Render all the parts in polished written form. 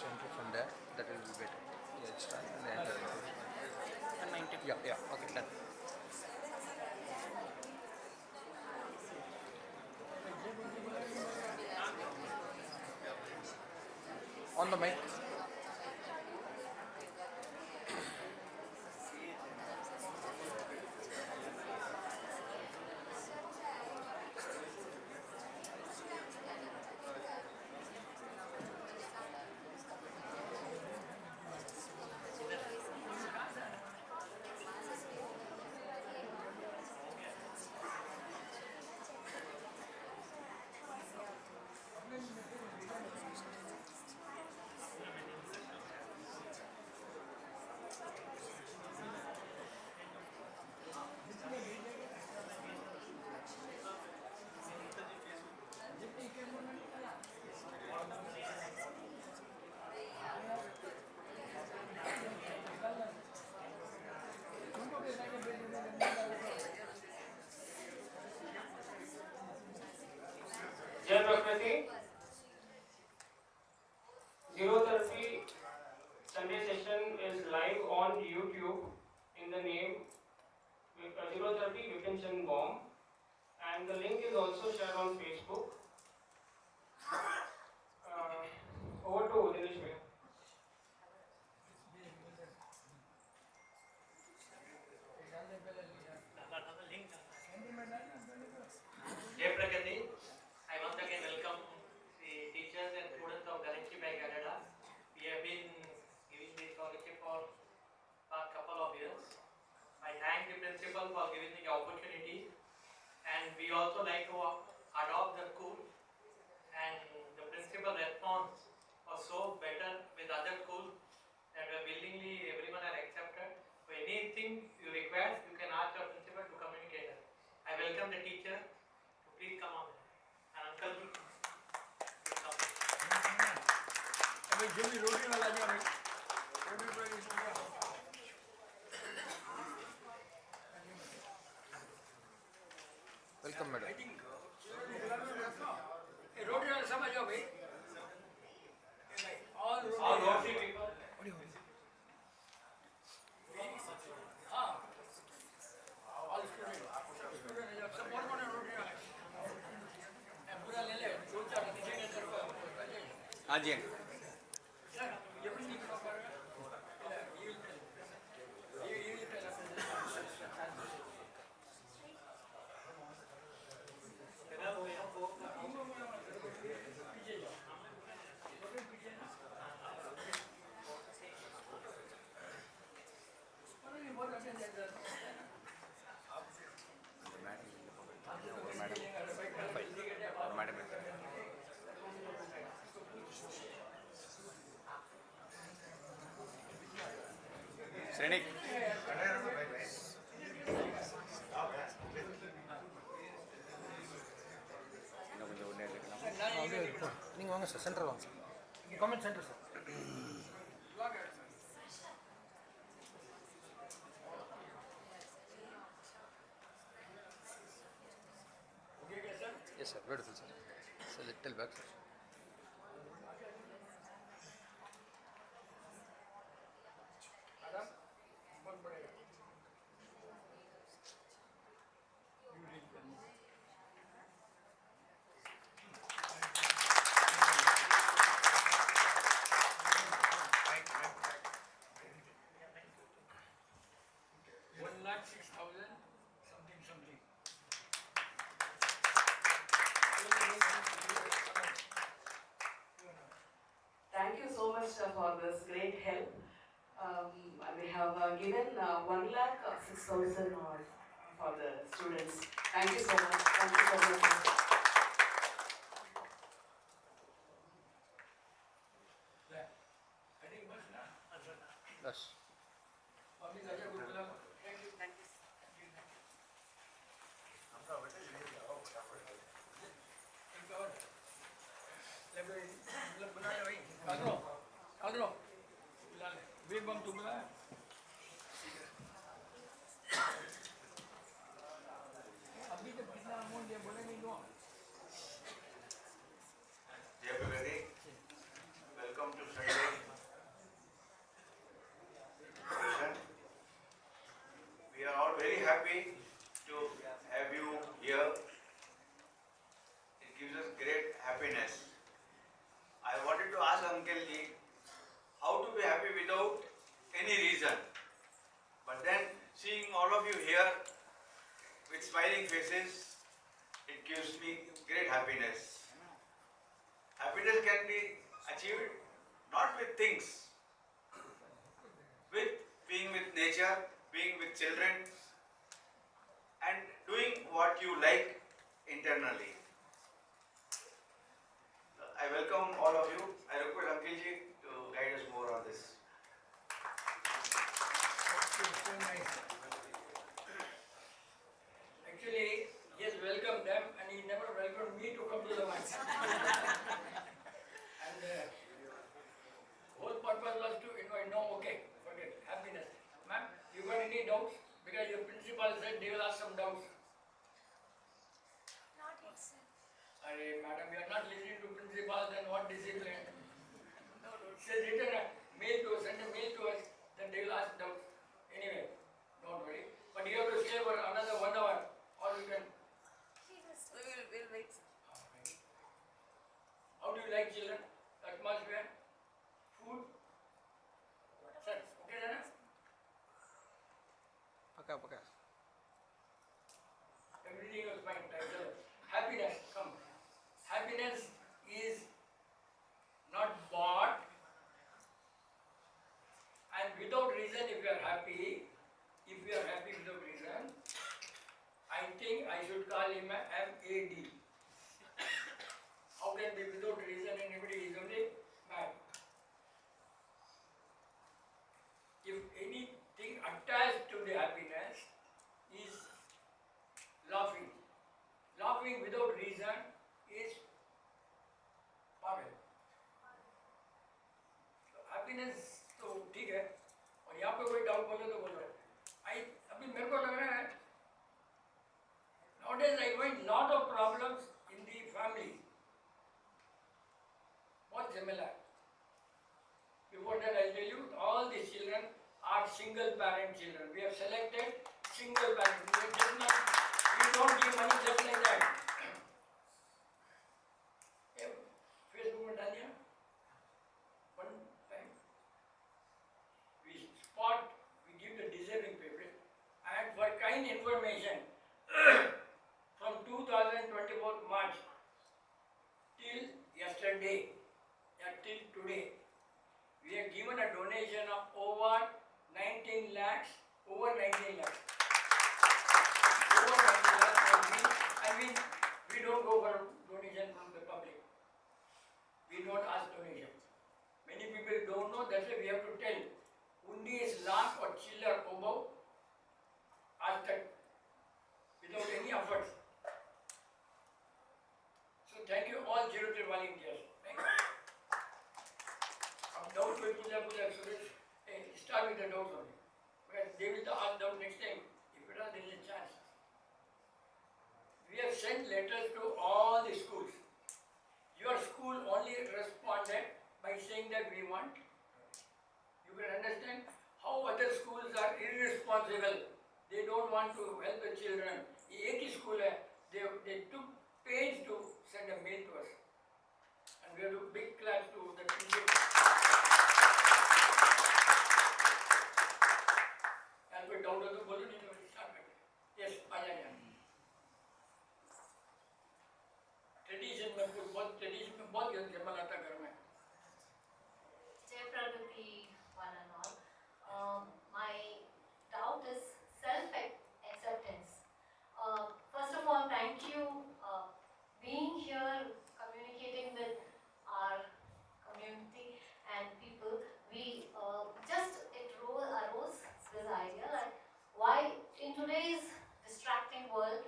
just enter from there. That will be better. Yeah, it's done and enter into it. And 90. Yeah, yeah. Okay, done. On the mic. Jai Prakriti, Zero Therapy Sunday session is live on YouTube in the name Zero Therapy Vipin Chand Bomb, and the link is also shared on Facebook. Over to Dinesh Bhaiya. Jai Prakati, I once again welcome the teachers and students of Galaxy by Canada. We have been giving this scholarship for past couple of years. I thank the principal for giving the opportunity, and we also like to adopt the school, and the principal response was so better with other schools that willingly everyone are accepted. So anything you request, you can ask your principal to communicate us. I welcome the teacher. Please come on. And uncle, please come. अभी जो भी रोटी वाला जो है रोटी पर इसमें Welcome, madam. I think रोटी वाला समझो भाई ऑल All Rotary people. हाँ ऑल स्टूडेंट सब कौन कौन है रोटी वाला पूरा ले ले दो चार नीचे के अंदर हाँ जी. सर ये भी नहीं कर पाएगा ये पहला Srenik. நீங்கள் வாங்க சார், சென்டர் வாங்க sir. Comment centre sir. Yes sir, beautiful sir. It's a little back sir. something. Thank you so much for this great help. We have given 1,06,000 for the students. Thank you so much. Thank you so much. Yes. अभी तक कितना amount दिया बोले नहीं लो Jai Pragati, welcome to Sunday happy to have you here. It gives us great happiness. I wanted to ask Uncle Ji how to be happy without any reason. But then seeing all of you here with smiling faces, it gives me great happiness. Happiness can be achieved not with things, with being with nature, being with children, and doing what you like internally. I welcome all of you. I request Uncle Ji to guide us more on this. So nice. Actually, he has welcomed them and he never welcomed me to come to the match. And whole purpose was to invite, no, okay, forget, happiness. Ma'am, you got any doubts? Because your principal said they will ask some doubts. Not yet, sir. Arey, madam, you are not listening to principal, then what discipline? Say written a mail to us, send a mail to us, then they will ask doubts. Anyway, don't worry. But you have to stay for another 1 hour, or you can. We'll wait. How do you like children? Atmosphere? Food? Sir, okay, Nana? पका पका Everything was fine. Happiness, come. Happiness is not bought, and without reason, if you are happy without reason, I think I should call him a MAD. How can be without reason? Anybody is only mad. If anything attached to the happiness is laughing. Laughing without reason is पागल. Happiness तो ठीक है और यहाँ पे कोई doubt बोले तो बोलो. अभी मेरे को लग रहा है nowadays I find lot of problems in the family. बहुत झमेला है. Before that I'll tell you all the children are single parent children. We have selected single parent. We don't give money just like that. Facebook में डाल दिया. One time we give the deserving people, and for kind information from 2024 March till yesterday, till today, we have given a donation of over 19 lakhs. Over 19 lakhs. Over 19 lakhs. And we don't go for donation from the public. We don't ask donation. Many people don't know, that's why we have to tell. Undi is lakh or chiller above, ask that, without any efforts. So thank you all 03 volunteers. Thank you. अब doubt कोई पूछा Suresh, start with the doubts only. Because they will ask doubt next time. If it is, there is a chance. We have sent letters to all the schools. Your school only responded by saying that we want. You can understand how other schools are irresponsible. They don't want to help the children. एक ही school है. They took pains to send a mail to us. And we have to big claps to the teachers. And कोई doubt हो तो बोलो नहीं तो start करें. Yes, आ जाइए. Tradition में बहुत जमा आता घर में. Jai Pragati, one and all. My doubt is self-acceptance. First of all, thank you being here, communicating with our community and people. We arose this idea like why in today's distracting world,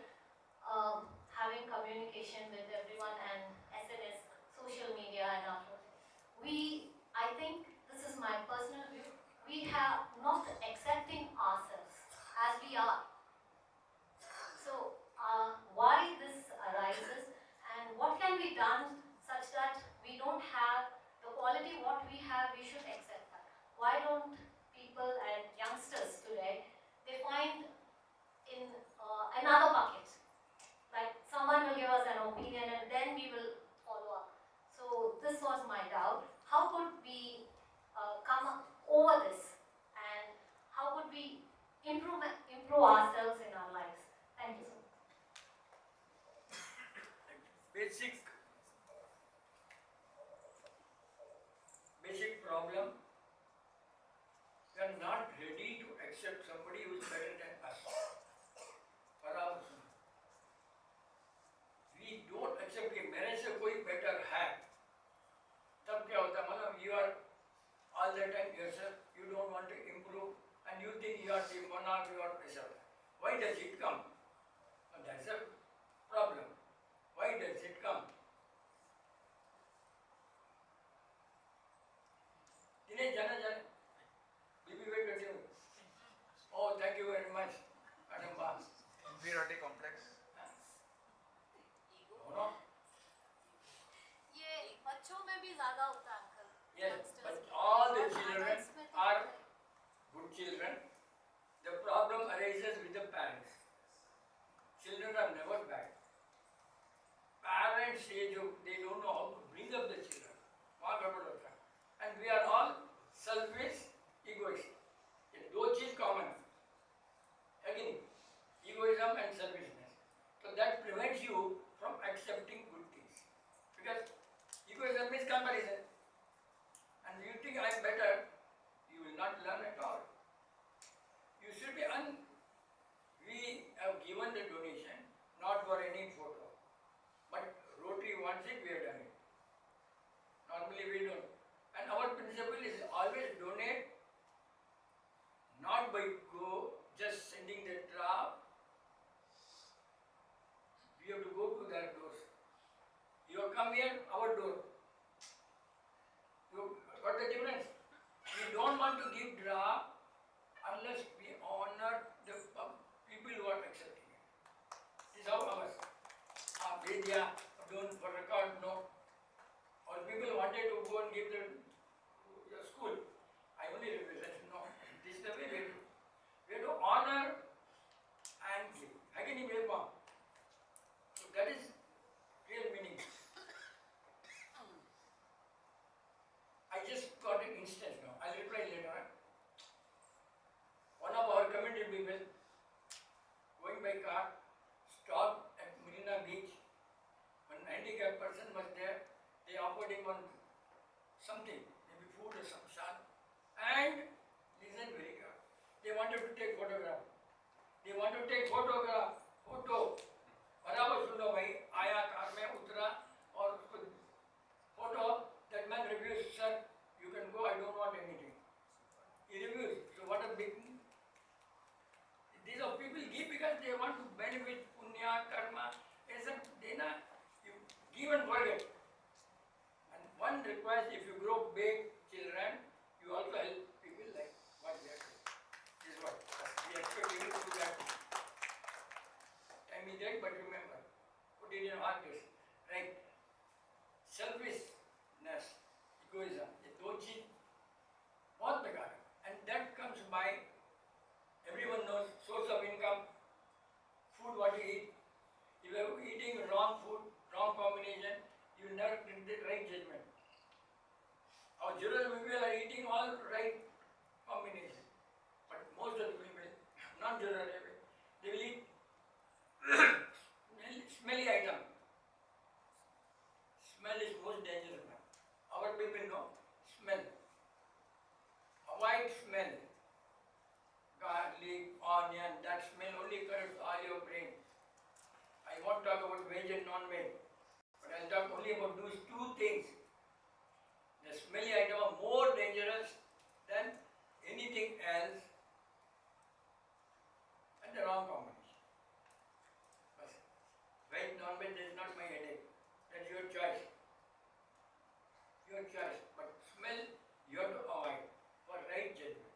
having communication with everyone and SNS, social media and after, I think this is my personal view, we have not accepting ourselves as we are. So why this arises and what can be done such that we don't have the quality what we have, we should accept that. Why don't people and youngsters today, they find in another bucket. Like someone will give us an opinion and then we will follow up. So this was my doubt. How could we come over this, and how could we improve ourselves in our lives? Thank you so much. Basic problem, we are not ready to accept somebody who is better than us. We don't accept कि मेरे से कोई better है. तब क्या होता है, मतलब you are all the time yourself, you don't want to improve and you think you are the monarch, you are special. Why does it come? And that's a problem. Why does it come? Dinesh, jana. Bibi, wait with you. Oh, thank you very much, Madam Ba. Inferiority complex. No? ये बच्चों में भी ज़्यादा होता है uncle. Yes, but all the children are good children. The problem arises with the parents. Children are never bad. Parents say they don't know how to bring up the children. वहाँ गड़बड़ होता है. And we are all selfish, egoist. ये दो चीज common है कि नहीं? Egoism and selfishness. So that prevents you from accepting good things. Because egoism is comparison. And you think I am better, you will not learn at all. You should be we have given the donation not for any photo, but Rotary wants it, we have done it. Normally we don't. And our principle is always donate, not by just sending the draft. We have to go to their doors. You have come here, our door. What the difference? We don't want to give draft unless we honor the people who are accepting it. This is how ours. Vedya, don't for record, no. Or people wanted to go and give the school. I only represent, no. This is the way we do. We have to honor and give. Again, so that is real meaning. I just got an instance now. I'll reply later. One of our community people going by car stopped at Marina Beach. One handicapped person was there. They offered him one something, maybe food or some sun. And listen very good. They wanted to take photograph. Photo. बराबर सुनो भाई, आया car में उतरा और उसको photo. That man refused, sir, you can go, I don't want anything. He refused. So what a big... These are people give because they want to benefit, punya, karma. You give and forget. And one request, if you grow big children, you also help people like what we are doing. This is what we expect you to do that. Time is right, but remember, put it in our case. Right? Selfishness, egoism, ये दो चीज बहुत बेकार है. And that comes by, everyone knows, source of income, food what you eat. If you are eating wrong food, wrong combination, you will never get the right judgment. Our general people are eating all right combination. But most of the people, not general people, they will eat smelly item. Smell is most dangerous now. Our people know smell. Avoid smell. Garlic, onion, that smell only corrupts all your brain. I won't talk about veg and non-veg, but I'll talk only about those two things. The smelly item are more dangerous than anything else, and the wrong combination. But veg, non-veg is not my headache. That's your choice. Your choice. But smell, you have to avoid for right judgment.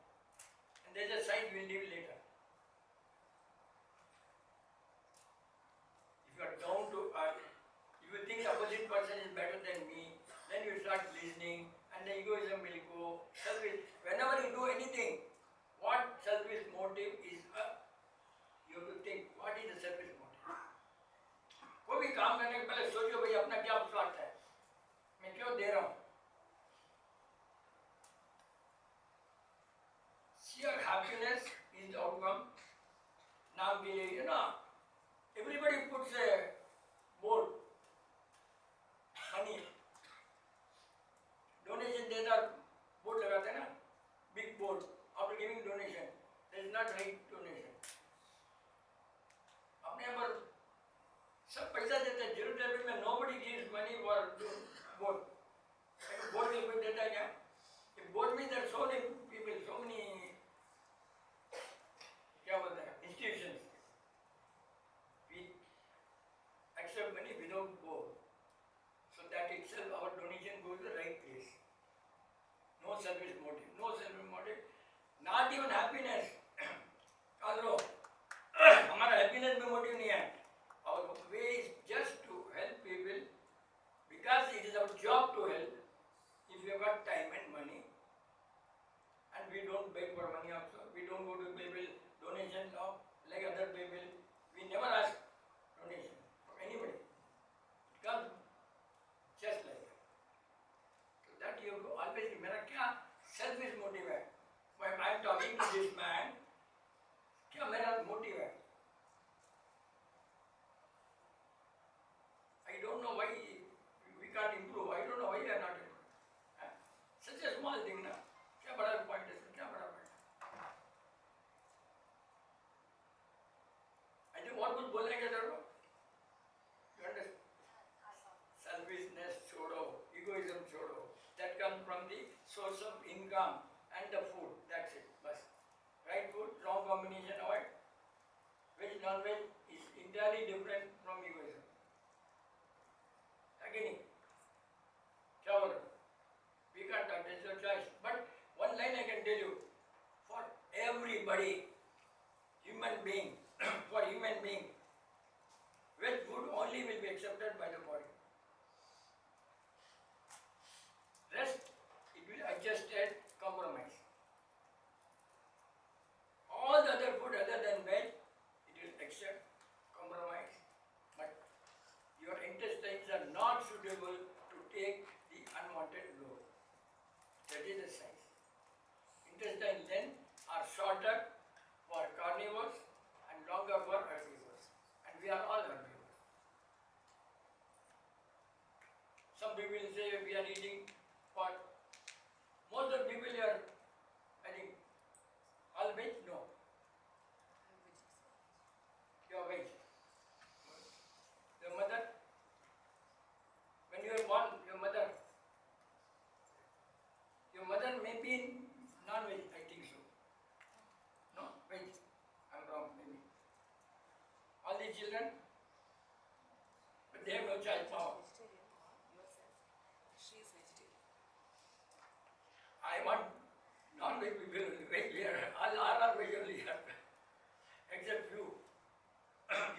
And there's a sign we'll leave later. If you are down to earth, if you think the opposite person is better than me, then you start listening and the egoism will go. Selfish. Whenever you do anything, what selfish motive is you have to think not right donation. अपने पर सब पैसा देते हैं, Jerusalem में nobody gives money for vote. Vote will be देता क्या? If vote means there are so many people, so many क्या बोलते हैं institutions. We accept money without vote. So that itself our donation goes to the right place. No selfish motive, no selfish motive, not even happiness. although हमारा happiness में motive नहीं है. Our way is just to help people because it is our job to help. If you have got time and money, and we don't beg for money also, we don't go to people donation now like other people. We never ask donation from anybody. It comes just like that. So that you have to always मेरा क्या selfish motive है. When I am talking to this man, क्या मेरा motive है? I don't know why we can't improve. I don't know why we are not improving. Such a small thing ना. क्या बड़ा point है? क्या बड़ा point? I think what कुछ बोलने के जरूर. You understand? Selfishness छोड़ो, egoism छोड़ो. That comes from the source of income and the food. That's it. बस. Right food, wrong combination. Avoid. Veg, non-veg is entirely different from egoism. Again, क्या बोल रहे? We can't talk. That's your choice. But one line I can tell you: for everybody, human being, for human being, veg food only will be accepted by the body. Rest, it will adjust and compromise. All the other food other than veg, it will accept, compromise. But your intestines are not suitable to take the unwanted load. That is the science. Intestine length are shorter for carnivores and longer for herbivores. And we are all herbivores. Some people say we are eating pot. Most of the people here, I think, all veg? No. You are veg. Your mother, when you are born, your mother may be non-veg, I think so. No, veg. I'm wrong, maybe. All the children, but they have no child power. She is vegetarian. I want non-veg people, veg here. All are veg only here, except you.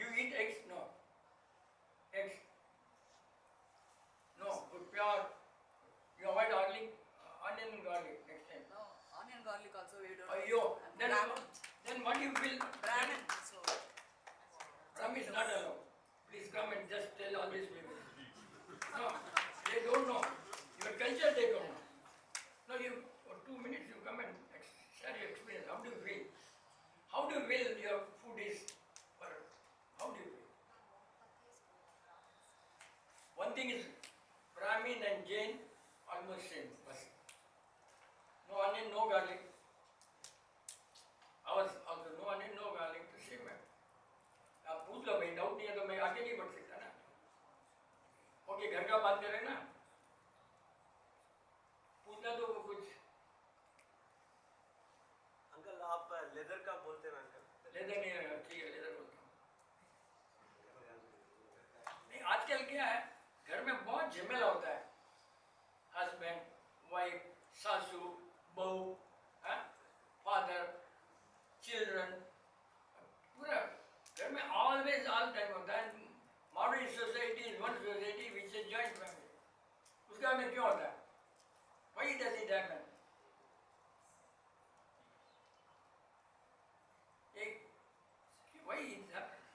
You eat eggs? No. Eggs? No, good pure. You avoid onion and garlic next time. No, onion garlic also we don't. Ayyo, And Brahmin. then what you will? Brahmin. So Ram is not allowed. Please come and just tell all these people. No, they don't know. Your culture they don't know. No, you for 2 minutes you come and share your experience. How do you feel? How do you feel your food is? How do you feel? One thing is Brahmin and Jain almost same. Bas. No onion, no garlic. Ours also no onion, no garlic. The same way. आप पूछ लो भाई doubt नहीं है तो मैं आगे नहीं बढ़ सकता ना. ओके घर का बात कर रहे हैं ना. पूछना तो कुछ. अंकल आप लेदर का बोलते हैं अंकल. लेदर नहीं है ठीक है लेदर बोलता हूँ. नहीं आजकल क्या है घर में बहुत झमेला होता है. हस्बैंड, वाइफ, सासू, बहू, फादर, चिल्ड्रन, पूरा घर में ऑलवेज ऑल टाइम होता है. Modern society is one society which is joint family. उसका में क्यों होता है? Why does it happen? Why it happens?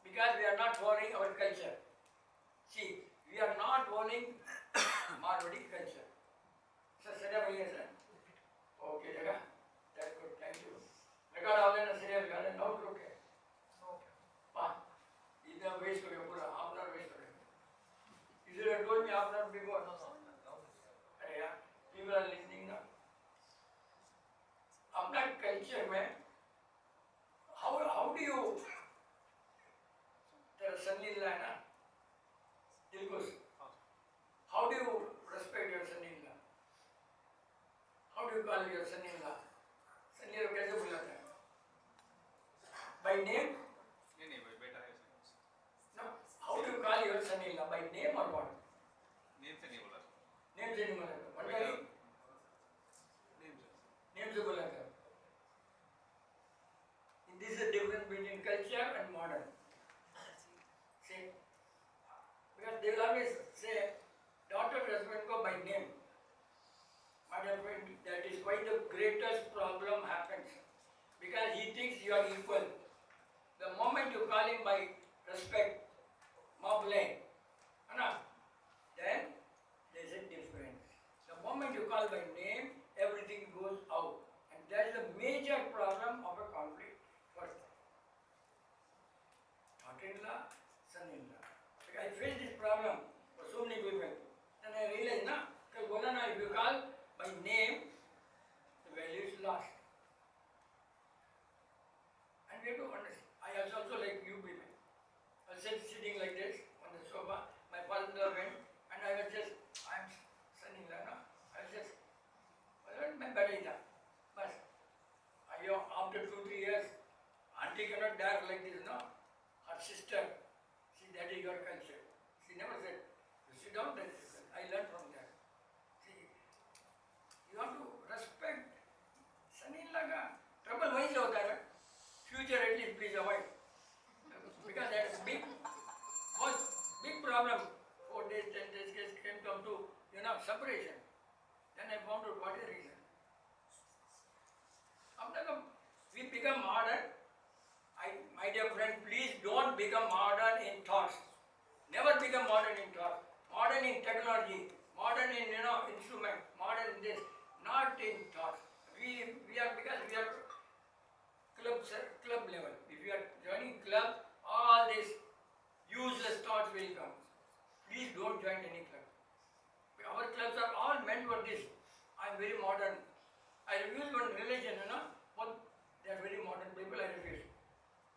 Because we are not following our culture. See, we are not following Marwadi culture. Sir, sit up here, sir. Okay, Jaga. That's good. Thank you. Record all the serious gun and not okay. Fine. Either waste हो गया पूरा, half an hour waste हो गया. You should have told me half an hour before. अरे यार, people are listening now. अपना culture lecture में how do you तेरा son-in-law है ना दिलकुश, how do you respect your son-in-law? How do you call your son-in-law? son-in-law कैसे बुलाते हैं? By name? नहीं भाई बेटा है No. How do you call your son-in-law? By name or what? Name से नहीं बोला Name से नहीं बुलाते. Vandali? Name से बुलाते. This is the difference between culture and modern. See, because they will always say, daughter husband go by name. But that is why the greatest problem happens. Because he thinks you are equal. The moment you call him by respect, Mablane, then there is a difference. The moment you call by name, everything goes out. And that is the major problem of a conflict. First, daughter-in-law, son-in-law. I face this problem for so many people. Then I realized, if you call by name, the value is lost. And we have to understand. I also like you people. I was just sitting like this on the sofa. My father went, and I was just, I'm son-in-law, no? I was just, मैं बैठा ही था, बस. After 2-3 years, auntie cannot dare like this, no? Her sister, see, that is your culture. She never said, you sit down, that is, I learned from that. See, you have to respect son-in-law का trouble वहीं से होता है. Future at least please avoid. Because that is big problem. 4 days, 10 days case came to, separation. Then I found out what is the reason. After we become modern, my dear friend, please don't become modern in thoughts. Never become modern in thoughts. Modern in technology, modern in instrument, modern in this, not in thoughts. We are club level. If you are joining club, all these useless thoughts will come. Please don't join any club. Our clubs are all meant for this. I am very modern. I refuse one religion, but they are very modern people. I refuse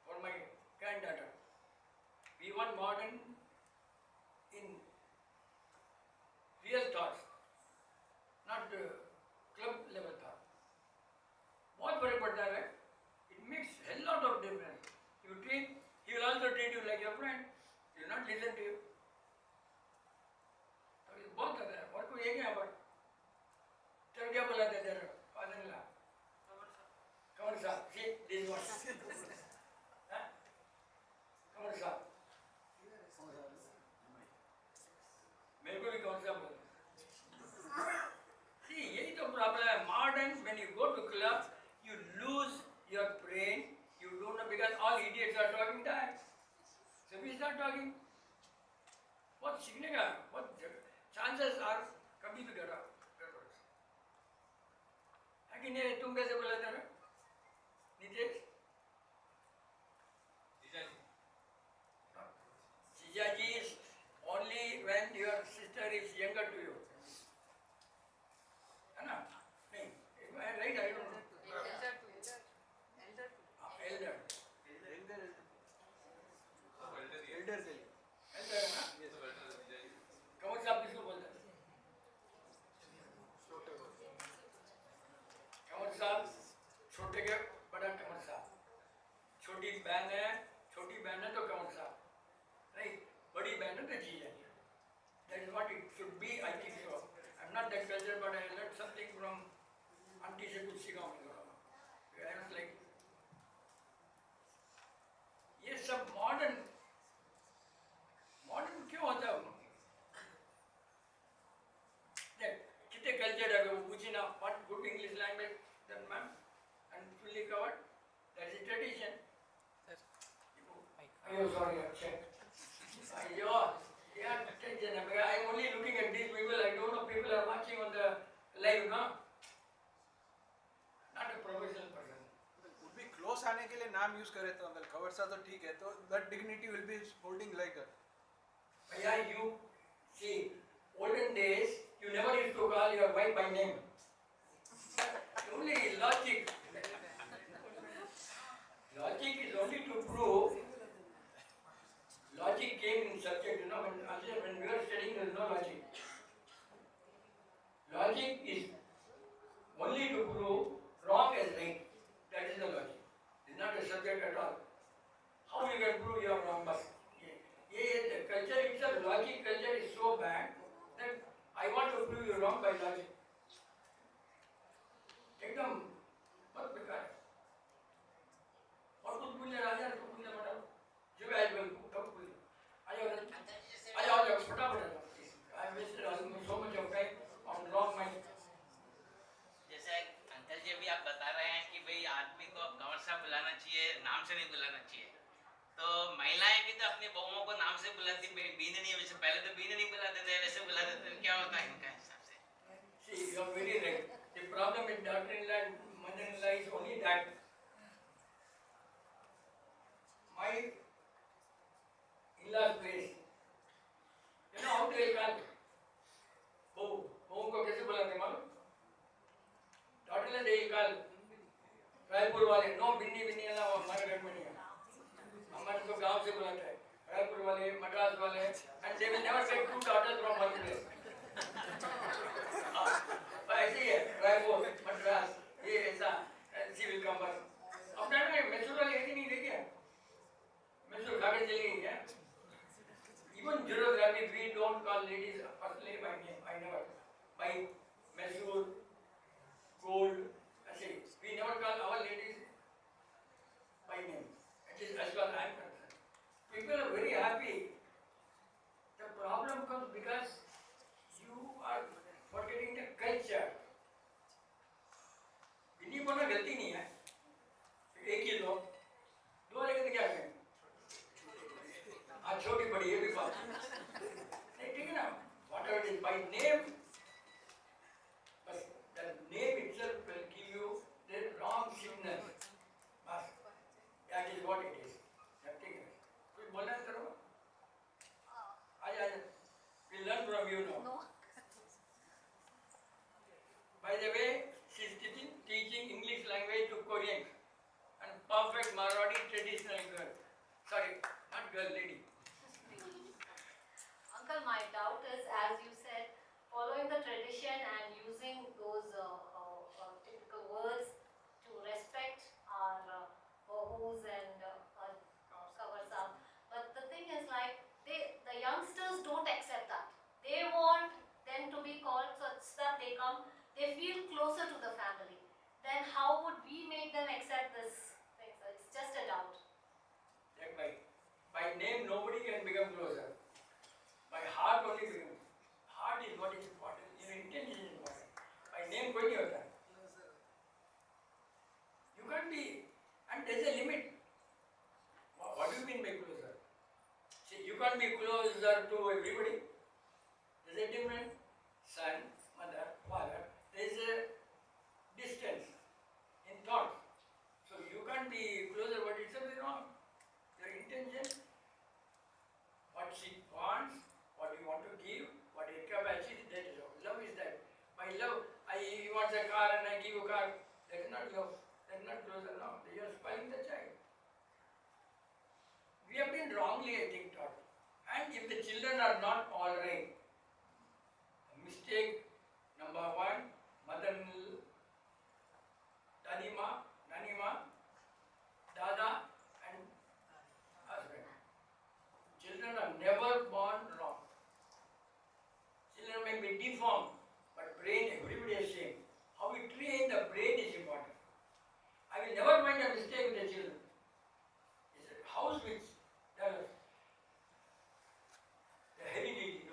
for my granddaughter. We want modern in real thoughts, not club level thought. बहुत फर्क पड़ता है. It makes a lot of difference. He will also treat you like your friend. He will not listen to you. तो ये बहुत ज़्यादा है. और कोई एक यहाँ पर चल क्या बुलाते थे फादर-इन-लॉ? कमर साहब. See this one. कमर साहब. मेरे को भी कमर साहब बोलते. See, यही तो प्रॉब्लम है. Modern, when you go to club, you lose your brain. You don't know, because all idiots are talking that. So we start talking. बहुत सीखने का, बहुत chances are कभी भी गड़ा. कि नहीं, तुम कैसे बोला था? Nitesh? Jijaji is only when your sister is younger to you. है ना? नहीं, right? I don't know. Elder. Elder है ना? कमर साहब किसको बोलते हैं? कमर साहब छोटे के बड़ा कमर साहब. छोटी बहन है तो कमर साहब. नहीं, बड़ी बहन है तो जीजा. That is what it should be, I think so. I'm not that culture, but I learned something from auntie से कुछ सीखा हूँ. I was like, ये सब modern क्यों होता है? कितने कल्चर है वो पूछी ना. What good English language then ma'am, and fully covered. That is tradition. Ayo, sorry, check. Ayo, yeah, attention. I am only looking at these people. I don't know people are watching on the live, no? Not a professional person. would be close आने के लिए नाम use करे तो uncle cover सा तो ठीक है. तो that dignity will be holding like that. Yeah, you see, olden days you never used to call your wife by name. Only logic. only to prove wrong as right. That is the logic. It's not a subject at all. How you can prove you are wrong? But the culture itself, logic culture is so bad that I want to prove you wrong by logic. एकदम बहुत बेकार है। और कुछ बोलिए राजा तो बोलिए madam जो भी आज बोल कब बोलिए आ जाओ फटाफट I wasted almost so much of time on wrong mind. जैसे अंकल जी अभी आप बता रहे हैं कि भाई आदमी को कंवर साहब बुलाना चाहिए, नाम से नहीं बुलाना चाहिए। तो महिलाएं भी तो अपनी बहुओं को नाम से बुलाती, बीननी, वैसे पहले तो बीननी नहीं बुलाते थे, वैसे बुला देते थे, क्या होता है इनका हिसाब से? See, you are very right. The problem with daughter-in-law and mother-in-law is only that my in-law's place. You know how they call बहू को कैसे बुलाते मालूम? daughter-in-law they call रायपुर वाले, नो बिन्नी बिन्नी वाला हमारे घर में नहीं है, हमारे तो गांव से बुलाता है, रायपुर वाले, मद्रास वाले, and they will never take two daughters from one place. ऐसे ही है, रायपुर, मद्रास, ये ऐसा, she will come back. अब टाइम में मैसूर वाले ऐसे नहीं देखे, मैसूर खा के चली गई है. Even geography, we don't call ladies personally by name. I never. By Mysore, Gold, ऐसे. We never call our ladies by name. It is as far as I am concerned. People are very happy. The problem comes because you are forgetting the culture. Binni बोलना गलती नहीं है. एक ही दो लेकिन क्या करें? आज छोटी बड़ी ये भी बात नहीं, ठीक है ना? Whatever it is by name, but the name itself will give you the wrong signal. बस, that is what it is. Nothing else. कुछ बोलना है करो? आजा, we'll learn from you now. No. By the way, she is teaching English language to Koreans and perfect Marwadi traditional girl. Sorry, not girl, lady. Uncle, my doubt is, as you said, following the tradition and using those typical words to respect our bahus and covers up. But the thing is, like, the youngsters don't accept that. They want them to be called such that they come, they feel closer to the family. Then how would we make them accept this thing? So it's just a doubt. Like by name, nobody can become closer. By heart only become. Heart is what is important. Your intention is important. By name, कोई नहीं होता. You can't be, and there's a limit. What do you mean by closer? See, you can't be closer to everybody. There's a different son, mother, father. There's a distance in thought. So you can't be closer. What itself is wrong. Your intention, what she wants, what you want to give, what your capacity, that is all. Love is that. By love, he wants a car and I give a car. That is not love. That is not closer. No, you are spoiling the child. We have been wrongly, I think, taught. And if the children are not all right, mistake number one, mother, Nanima, Dada, and husband. Children are never born wrong. Children may be deformed, but brain, everybody is same. How we train the brain is important. I will never find a mistake with the children. It's a house which develops. The heredity,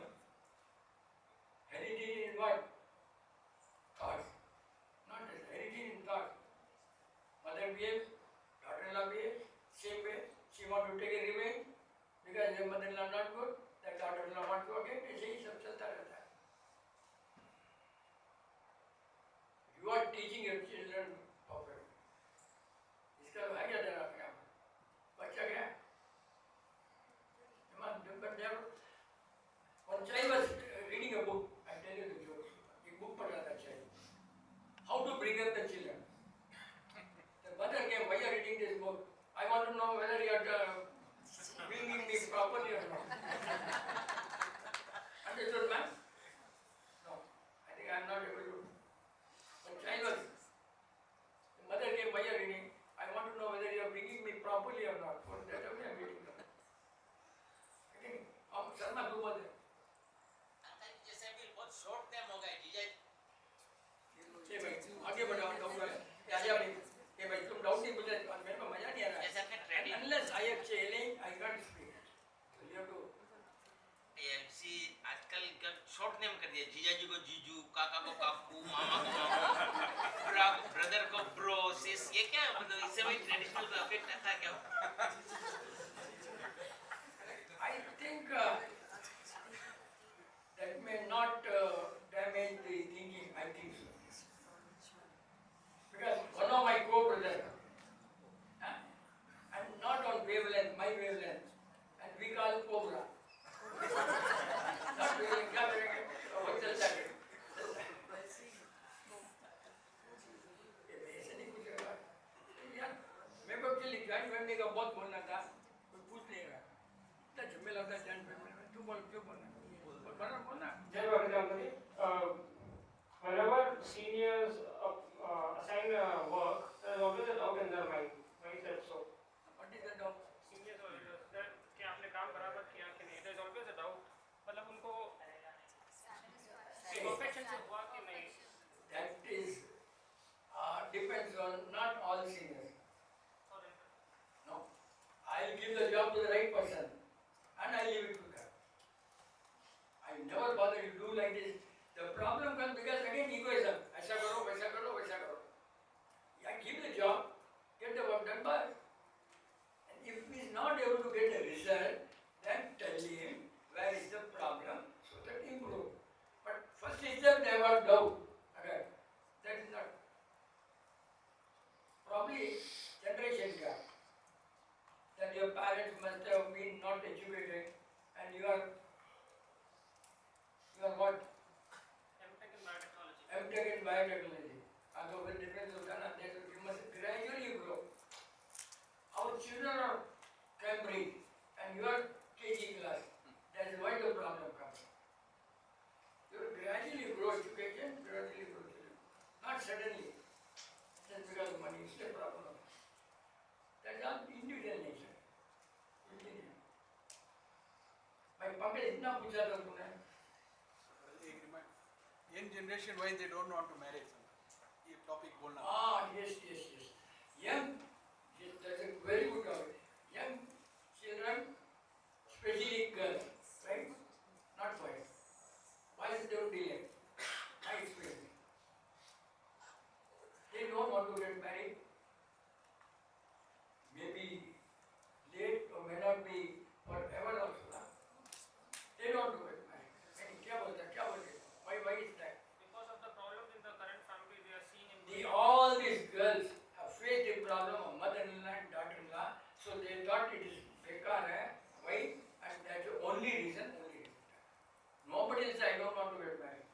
Heredity in what? Thoughts. Not just heredity in thoughts. Mother behaves, daughter-in-law behaves, same way. She wants to take a revenge because her mother-in-law not good, that daughter-in-law wants to again, ऐसे ही सब चलता रहता है. You are teaching your children properly. इसका है क्या देना आपके यहाँ? बच्चा क्या? But there, one child was reading a book. I tell you the joke. एक book पढ़ रहा था child. How to bring up the children. The mother came, why are you reading this book? I want to know whether you are bringing me properly or not. Understood, ma'am? No. I think I am not able to. One child was dishes. ये क्या मतलब इससे भाई traditional को affect करता है क्या? I think that may not damage the thinking, I think so. Because one of my co-brothers, and not on wavelength, my wavelength, and we call Cobra. Not wavelength, क्या करेंगे? वो चलता है. ऐसे नहीं कुछ होगा. यार, मेरे को actually joint family का बहुत बोलना था, कोई पूछ नहीं रहा. इतना झमेला होता है joint family में. तू बोल, क्यों बोलना? बोलना. Jai Bhagavatam. Whenever seniors assign work, there is always a doubt in their mind. Why is that so? What is the doubt? Seniors or leaders, that कि आपने काम बराबर किया कि नहीं? There is always a doubt. मतलब उनको perfection से हुआ कि नहीं? That is depends on not all seniors. No, I'll give the job to the right person, and I'll leave it to them. I never bother to do like this. The problem comes because again egoism. ऐसा करो, वैसा करो, वैसा करो. Yeah, give the job, get the work done, but and if he is not able to get a result, then tell him where is the problem so that improve. But first itself they were doubt. Okay, that is not. Probably generation gap. That your parents must have been not educated and you are what? M.Tech in biotechnology. M.Tech in biotechnology. And so the difference of that, you must gradually grow. Our children are Cambridge and you are KG class. That is why the problem comes. You gradually grow education, gradually grow children. Not suddenly. Just because of money, it's a problem. That is all individual nature. Individual. My Pankaj इतना पूछा था तुमने. Young generation why they don't want to marry. ये topic बोलना. Yes. Young, yes, that's a very good topic. Young children, especially girls, right? Not boys. Boys don't delay. My experience. They don't want to get married. Maybe late or may not be forever also. They don't do it. क्या बोलते? Why is that? Because of the problems in the current family they are seeing in All these girls have faced the problem of mother-in-law and daughter-in-law, so they thought it is bekar hai. Why? And that's the only reason. Nobody will say I don't want to get married.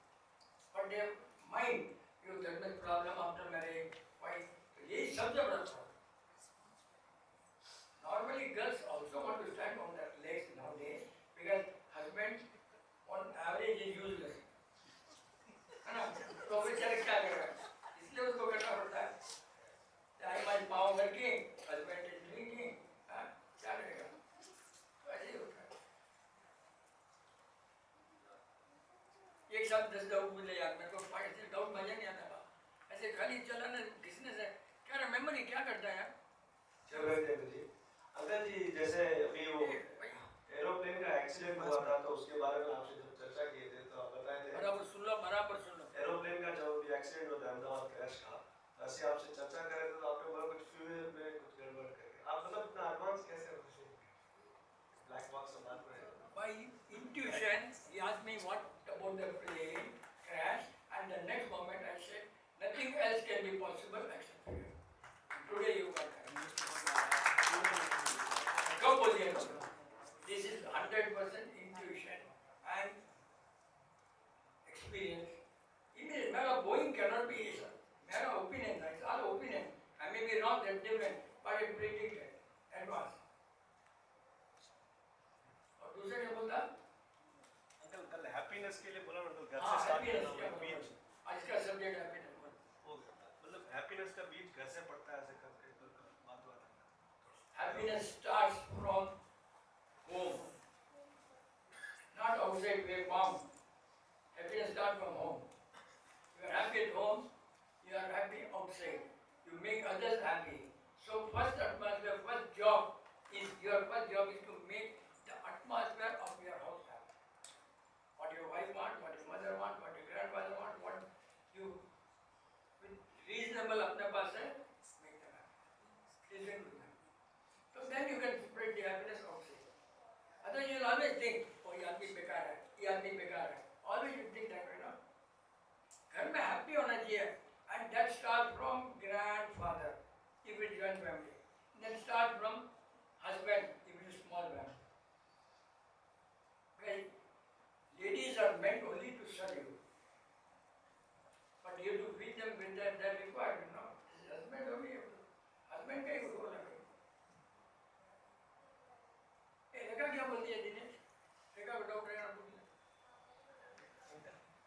But they mind, you there is problem after marriage. Why? This is such a problem. Normally girls also want to stand on their legs nowadays because husband on average is useless. है ना? तो बेचारे क्या कर रहे हैं? इसलिए उसको करना पड़ता है. चाहे माई पाँव करके, husband is drinking, हाँ? क्या करेगा? तो ऐसे ही होता है. एक साथ 10 डाउट बोले यार, मेरे को ऐसे डाउट मजा नहीं आता बा. ऐसे खाली चलाना घिसने से क्या मेमोरी क्या करता है यार? चलो जी, अंकल जी जैसे अभी वो एरोप्लेन का एक्सीडेंट हुआ था तो उसके बारे में आपसे जब चर्चा किए थे तो आप बताए थे बराबर सुन लो. एरोप्लेन का जो भी एक्सीडेंट होता है अहमदाबाद क्रैश का, ऐसे आपसे चर्चा कर रहे थे तो आपने बोला कुछ फ्यूल में कुछ गड़बड़ करके. आप मतलब इतना एडवांस कैसे हो गए? ब्लैक बॉक्स से बात करें. By intuition, he asked me what about the plane crash, and the next moment I said nothing else can be possible except for you. Today you got that. Come on, this is 100% intuition and experience. Even matter of Boeing cannot be matter of opinion. It's all opinion. I may be wrong, that's different, but it predicted advance. और दूसरा क्या बोलता? Uncle कल happiness के लिए बोला ना, तो घर हाँ, से स्टार्ट happiness करना क्या होगा. बीच बोलता? आज का सब्जेक्ट हैप्पीनेस बोल. मतलब हैप्पीनेस का बीज घर से पड़ता है, ऐसे करके तो बात हुआ था. Happiness starts from home, not outside where bomb. Happiness starts from home. You are happy at home, you are happy outside. You make others happy. So first atmosphere, first job is to make the atmosphere of your house happy. What your wife wants, what your mother wants, what your grandfather wants, what you with reasonable अपने पास है make listen to them. So then you can spread the happiness outside. Otherwise you will always think, oh ये आदमी बेकार है, ये आदमी बेकार है. Always you think that way, no? घर में happy होना चाहिए, and that starts from grandfather, if it's joint family. Then start from husband, if it's small family. Well, ladies are meant only to serve you, but you have to feed them with that requirement, no? Husband only, husband का ही role है. रेखा क्या बोलती है दिनेश? रेखा को doubt रहेगा बोलिए.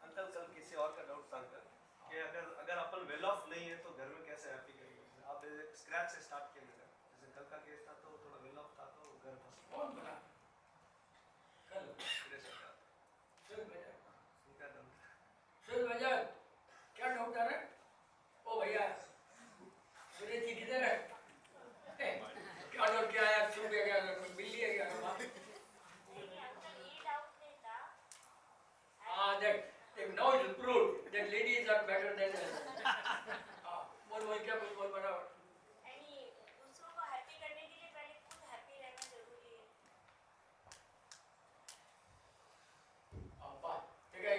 Uncle कल किसी और का डाउट था अंकल कि अगर अपन वेल ऑफ नहीं है तो घर में कैसे हैप्पी करेंगे. आप स्क्रैच से स्टार्ट किया जैसे कल का केस था तो थोड़ा वेल ऑफ था तो घर फंस कौन बना? कल गया. सुन भैया, उनका डाउट सुन भैया, क्या डाउट है? ओ भैया, सुरेश जी किधर है? क्या डाउट क्या है? छुप गया क्या? बिल्ली है क्या? that now it's proved that ladies are better than बोल क्या बोल बराबर. दूसरों को हैप्पी करने के लिए पहले खुद हैप्पी रहना जरूरी है. ठीक है,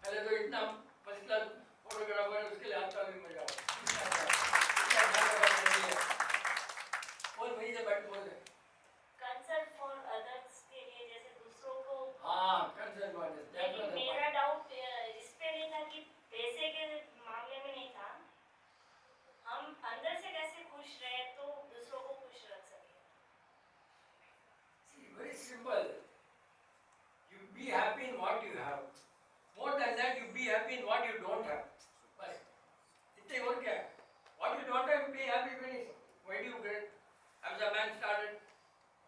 पहले तो इतना फर्स्ट क्लास फोटोग्राफर है, उसके लिए हाथ ताली में जाओ. बोल वहीं से बैठ बोल. कंसर्न फॉर अदर्स के लिए जैसे दूसरों को. हाँ, कंसर्न फॉर अदर्स. लेकिन मेरा डाउट इस पे नहीं था कि पैसे के मामले में नहीं था. हम अंदर से कैसे खुश रहे तो दूसरों को खुश रख सके. Very simple. You be happy in what you have. More than that, you be happy in what you don't have. बस इतने और क्या है? What you don't have, be happy finish. Why do you get? As a man started,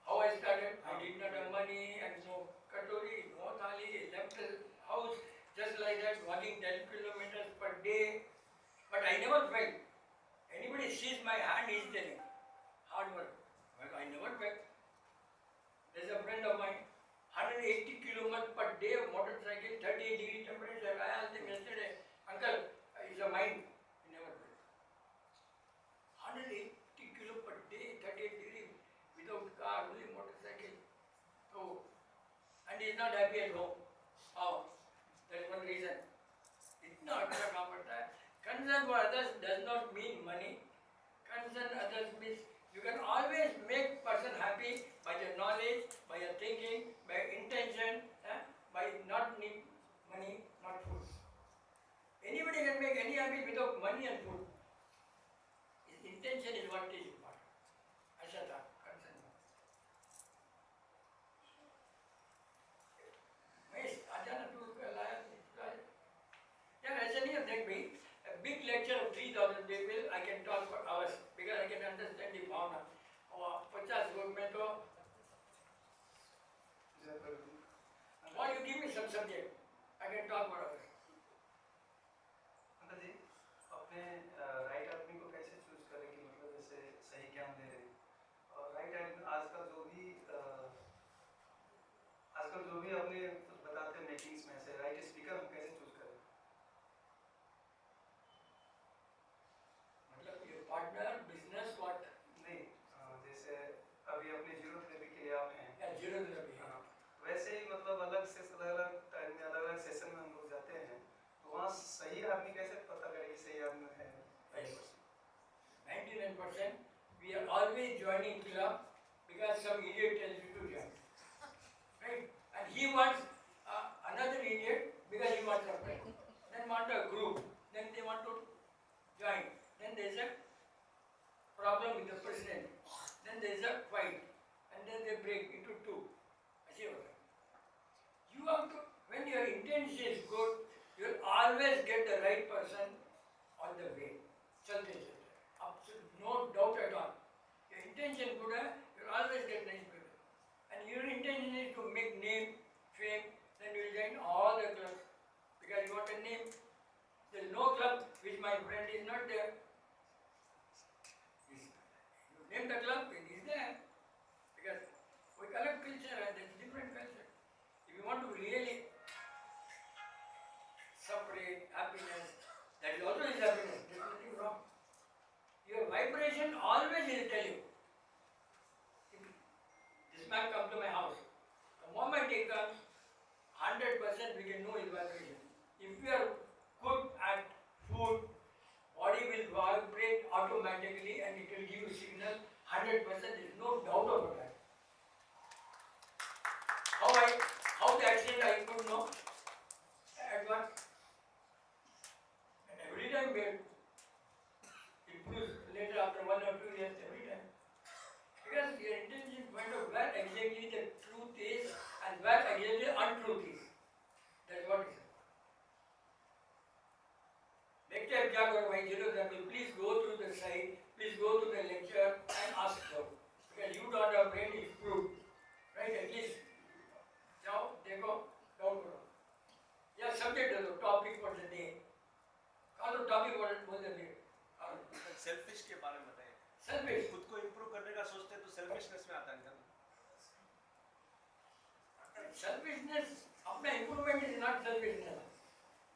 how I started, I did not have money and no katori, no thali, left the house just like that, walking 10 kilometers per day. But I never begged. Anybody sees my hand, he is telling, hard work. But I never begged. There's a friend of mine, 180 kilometers per day of motorcycle, 38-degree temperature. I asked him yesterday, uncle, is a mine? He never begged. 180 kilo per day, 38 degree, without car, only motorcycle. So, and he is not happy at home. How? That is one reason. इतना अच्छा काम करता है. Concern for others does not mean money. Concern others means you can always make person happy by your knowledge, by your thinking, by your intention, by not need money, not food. Anybody can make any happy without money and food. His intention is what is important. ऐसा था concern. मैं आ जाना तू लाया यार ऐसा नहीं है. देख भाई, a big lecture of 3,000 people I can talk for hours because I can understand the भावना. और 50 लोग में तो or you give me some subject, I can talk for hours. Uncle ji अपने राइट आदमी को कैसे चूज करें कि मतलब जैसे सही ज्ञान दे रहे हैं और राइट आदमी आजकल जो भी अपने कुछ बताते हैं मीटिंग्स में से राइट स्पीकर हम कैसे चूज करें. मतलब ये पार्टनर बिजनेस व्हाट नहीं जैसे अभी अपने जीरो थेरेपी के लिए आप हैं या जीरो थेरेपी. हाँ, वैसे ही मतलब अलग से अलग टाइम में अलग अलग सेशन में हम लोग जाते हैं तो वहाँ सही आदमी कैसे पता करें कि सही आदमी है. 99% we are always joining club because some idiot tells you to join, right? And he wants another idiot because he wants a friend. Then want a group. Then they want to join. Then there is a problem with the president. Then there is a fight, and then they break into two. ऐसे होता है. You have to, when your intention is good, you will always get the right person on the way. चलते चलते. Absolute, no doubt at all. Your intention good है, you will always get nice people. And your intention is to make name, fame, then you will join all the clubs because you want a name. There is no club which my friend is not there. You name the club, it is there. Because we collect culture and there is different culture. If you want to really separate happiness, that is also is happiness. There is nothing wrong. Your vibration always will tell you. If this man comes to my house, the moment he comes, 100% we can know his vibration. If we are good at food, body will vibrate automatically and it will give you signal 100%. There is no doubt about that. How the accident I could know? At what? And every time we improves later after 1 or 2 years, every time. Because your intention find out where exactly the truth is and where exactly untruth is. That's what it is. Next time क्या करो भाई zero example, please go through the site, please go to the lecture and ask for. Because you don't have brain is proved. Right? At least जाओ देखो down करो. या subject दे दो topic for the day. और तो topic बोल देंगे. Selfish के बारे में बताइए. Selfish. खुद को इम्प्रूव करने का सोचते तो सेल्फिशनेस में आता है. Selfishness, अपना improvement is not selfishness.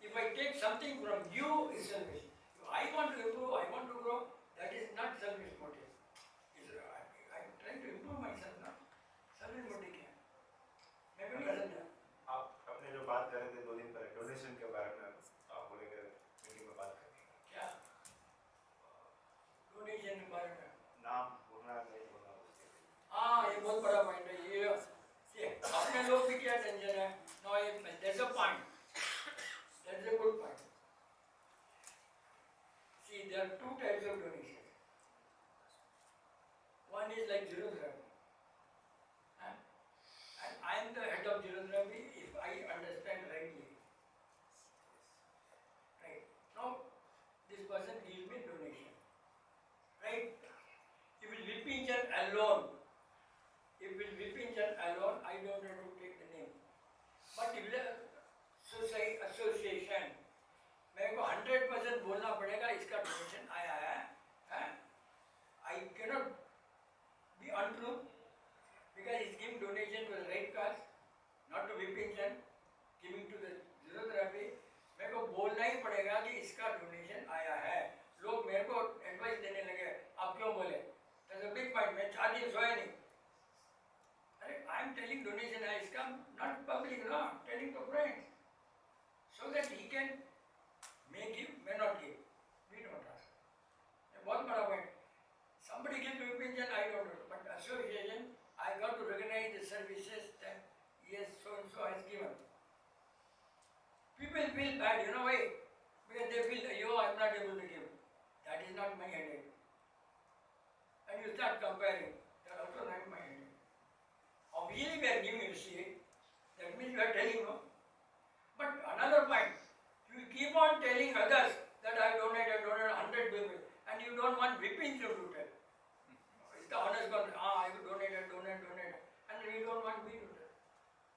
If I take something from you, is selfish. If I want to improve, I want to grow, that is not selfish motive. I'm trying to improve myself, not selfish motive क्या? मैं भी नहीं समझा. आप अपने जो बात कर रहे थे 2 दिन पहले डोनेशन के बारे में आप बोलेंगे मीटिंग में बात करेंगे. क्या? Donation के बारे में. नाम बोलना नहीं बोलना. हाँ ये बहुत बड़ा पॉइंट है. ये अपने लोग भी क्या टेंशन है? No, that's a point. That's a good point. See, there are 2 types of donation. One is like zero therapy. And I am the head of zero therapy if I understand rightly. Right. Now, this person gives me donation. Right? If it will be alone, I don't have to take the name. But if the association, मेरे को 100% बोलना पड़ेगा इसका donation आया है. I cannot be untrue because it's giving donation to the right cause, not to Vipin Chand, giving to the zero therapy. मेरे को बोलना ही पड़ेगा कि इसका donation आया है. लोग मेरे को advice देने लगे, आप क्यों बोले? That's a big point. मैं 4 दिन सोया नहीं. I am telling donation है इसका, not public, no, telling to friends, so that he can may give, may not give. We don't ask. A बहुत बड़ा point. Somebody gives me opinion, I don't know, but association, I got to recognize the services that yes, so and so has given. People feel bad, you know why? Because they feel, yo, I am not able to give. That is not my headache. And you start comparing. That is also not my headache. Obviously, we are giving you receipt. That means you are telling no. But another point, you keep on telling others that I donated 100 people, and you don't want Vipin to do that. It's the honest God. I donated, and you don't want me to do that.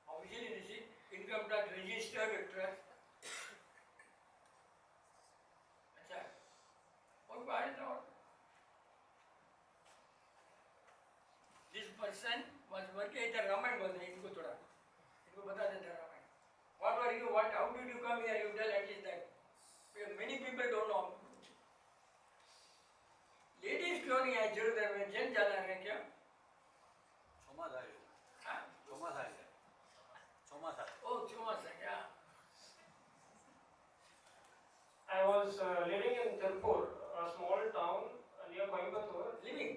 Obviously, this is income tax registered trust. अच्छा, और बाहर जाओ. This person was working at the Ramayana बोलते हैं इनको थोड़ा, इनको बता देते हैं Ramayana. What were you? How did you come here? You tell at least that. Because many people don't know. Ladies क्यों नहीं आए जरूर में? जेंट्स ज़्यादा हैं क्या? Thomas आए. हाँ? Thomas आए. Thomas आए. Oh, Thomas है क्या? I was living in Tirupur, a small town near Coimbatore. Living.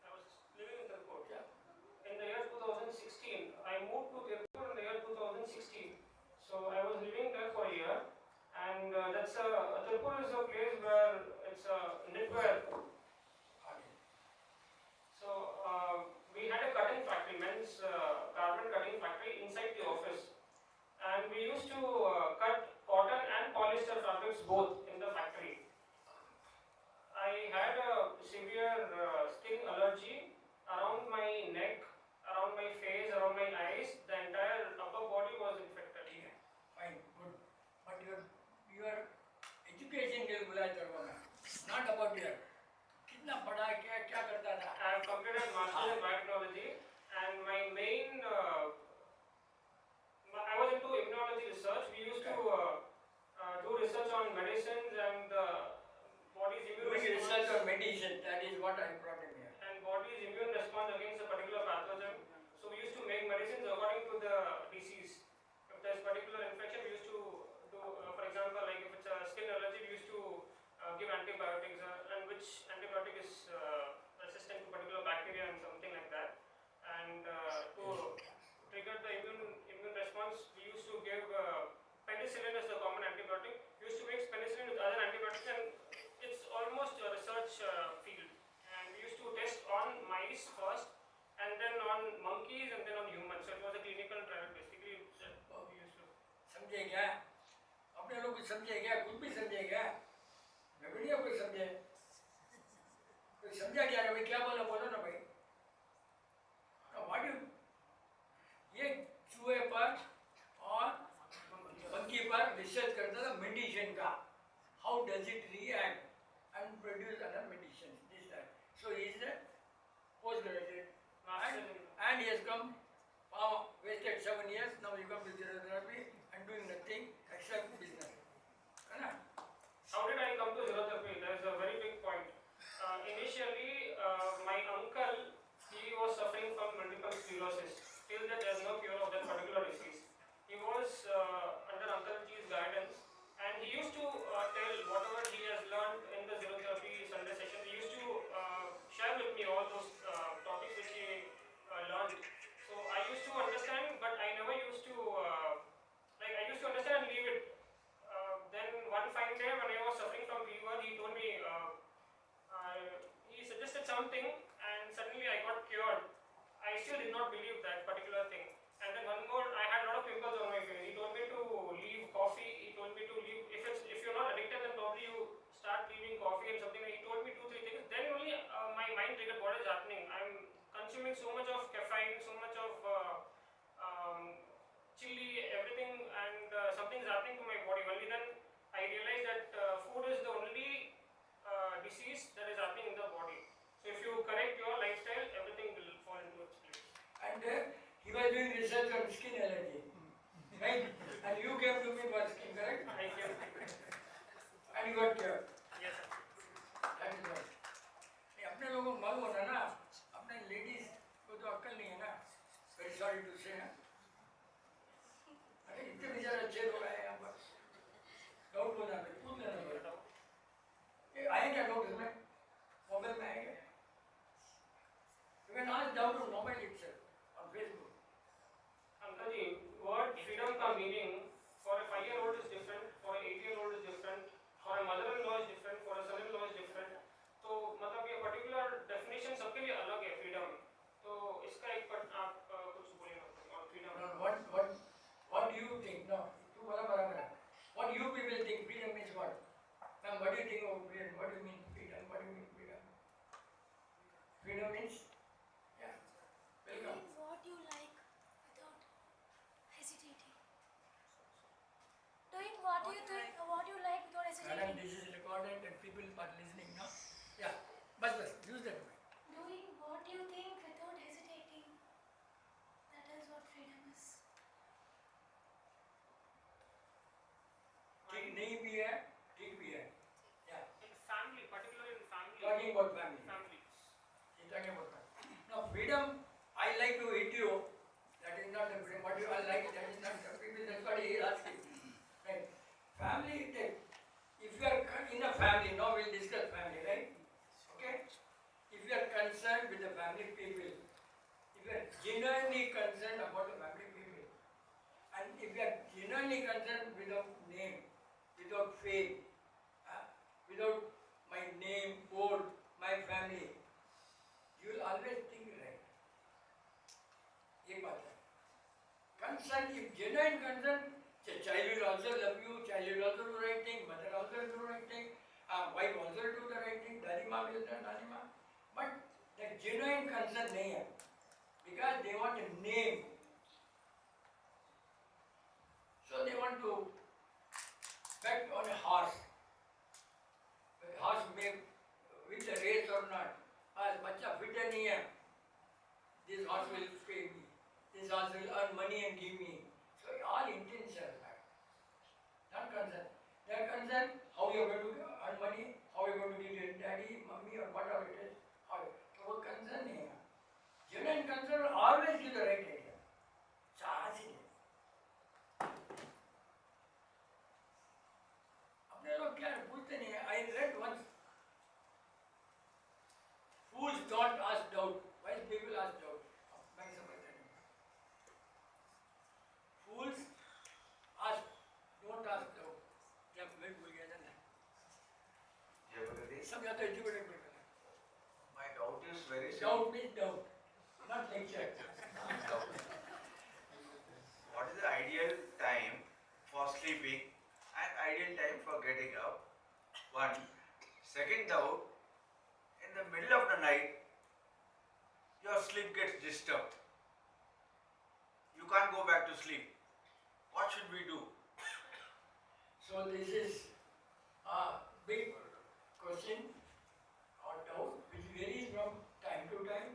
I was living in Tirupur. क्या? In the year 2016, I moved to Tirupur in the year 2016. So I was living there for a year, and Tirupur is a place where it's a knitwear. So we had a cutting factory, men's garment cutting factory inside the office, and we used to cut cotton and polyester fabrics both in the factory. I had a severe skin allergy around my neck, around my face, around my eyes. The entire upper body was infected. Fine, good. But your education के लिए बुलाया करवाना, not about your कितना पढ़ा क्या क्या करता था. I have completed master's in biotechnology, and my main I was into immunology research. We used to do research on medicines and body's immune Doing response. research on medicine, that is antibiotics are, and which antibiotic is resistant to particular bacteria and something like that. And to trigger the immune response, we used to give penicillin as the common antibiotic. We used to mix penicillin with other antibiotics, and it's almost a research field. And we used to test on mice first, and then on monkeys, and then on humans. So it was a clinical trial basically that we used to. समझे क्या? अपने लोग कुछ समझे क्या? कुछ भी समझे क्या? मैं बढ़िया कोई समझे? कोई समझा क्या रे भाई? क्या बोला बोलो ना भाई? What you? ये चूहे पर और मंकी पर रिसर्च करता था मेडिसिन का. How does it react and produce other medicines? This that. So he is a postgraduate. And he has come, wasted 7 years, now you come to therapy and doing nothing except business. How did I come to xerotherapy? There is a very big point. Initially, my uncle, he was suffering from multiple sclerosis. Till that there is no cure of that particular disease. He was under Uncle G's guidance, and he used to tell whatever he has learned in the xerotherapy Sunday session. He used to share with me all those topics which he learned. So I used to understand, but I never used to I used to understand and leave it. Then one fine day when I was suffering from fever, he told me he suggested something, and suddenly I got cured. I still did not believe that particular thing. And then one more, I had a lot of pimples on my face. He told me to leave coffee. He told me to leave. If you're not addicted, then probably you start leaving coffee and something. He told me 2-3 things. Then only my mind triggered, what is happening? I'm consuming so much of caffeine, so much of chili, everything, and something's happening to my body. Only then I realized that food is the only disease that is happening in the body. So if you correct your lifestyle, everything will fall into its place. And he was doing research on skin allergy, right? And you came to me for skin, correct? I came. And you got cured. Yes, sir. That is right. नहीं, अपने लोगों को मालूम होना ना, अपने ladies को तो अक्ल नहीं है ना. Very sorry to say ना. अरे इतने बेचारे अच्छे लोग आए यहाँ पर. डाउट होना है, पूछ लेना पड़ता. ये आए क्या डाउट इसमें? मोबाइल में आएंगे. You can ask down to mobile itself on Facebook. Uncle ji, word freedom ka meaning for a 5-year-old is different, for an 8-year-old is different, for a mother-in-law is different, for a son-in-law is different. तो मतलब ये particular definition सबके लिए अलग है freedom. तो इसका एक आप कुछ बोलिए ना और freedom. No, what do you think? No, तू बोला बराबर है. What you people think freedom means what? Now, what do you think of freedom? What do you mean freedom? What do you mean freedom? Freedom means, yeah, welcome. Doing what you like without hesitating. Doing what you like without Madam, hesitating. this is recorded and people are listening now. Yeah, bas, use that way. Doing what you think without hesitating. That is what freedom is. ठीक नहीं भी है, ठीक भी है. Yeah, In family, particularly in family. talking about family. Family. He's talking about family. Now, freedom, I like to eat you. That is not the freedom. What you all like, that is not the freedom. That's what he is asking. Right? Family, if you are in a family, now we'll discuss family, right? Okay? If you are concerned with the family people, if you are genuinely concerned about the family people, and if you are genuinely concerned without name, without faith, without my name, board, my family, you will always think right. एक बात है. Concern, if genuine concern, child will also love you, child will also do right thing, mother also will do right thing, wife also will do the right thing, daddy ma will do daddy ma. But the genuine concern नहीं है, because they want a name. So they want to bet on a horse. The horse may win the race or not. आज बच्चा fit नहीं है. This horse will pay me. This horse will earn money and give me. So all intents are bad. Not concerned. They are concerned how you are going to earn money, how you are going to give your daddy, mummy or whatever it is. How so वो concern नहीं है. Genuine concern will always give the right idea. Charge ही नहीं. अपने लोग क्या पूछते नहीं है. I read once ना तो एजुकेटेड पर्सन है. My doubt is very simple. Doubt means doubt, not lecture. What is the ideal time for sleeping and ideal time for getting up? One. Second doubt, in the middle of the night, your sleep gets disturbed. You can't go back to sleep. What should we do? So this is a big question or doubt which varies from time to time.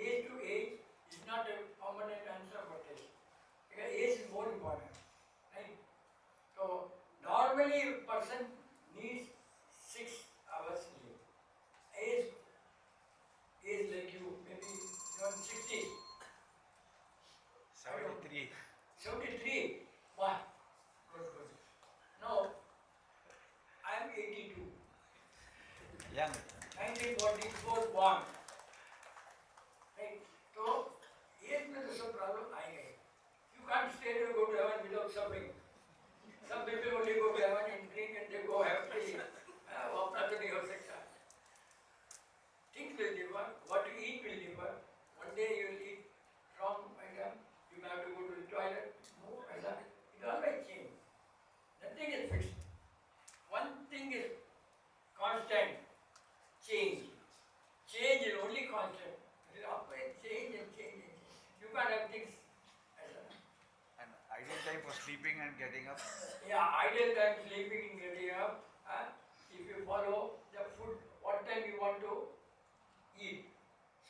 Age to age is not a permanent answer for this. Because age is more important, right? So normally a person needs 6 hours sleep. Age like you, maybe you're 60, 73. 73. Wow, good. Now I am 82. Young. 1944 born. Right? So age में तो सब problem आएंगे. You can't stay there go to heaven without suffering. Some people only go to heaven and drink and they go happily. वो अपना तो नहीं हो सकता. Things will differ. What you eat will differ. One day you will eat wrong item. You may have to go to the toilet. No, it always change. Nothing is fixed. One thing is constant. Change. Change is only constant. It will always change and change and change. You can't have things as a, And ideal time for sleeping and getting up? yeah, ideal time sleeping and getting up. If you follow the food, what time you want to eat.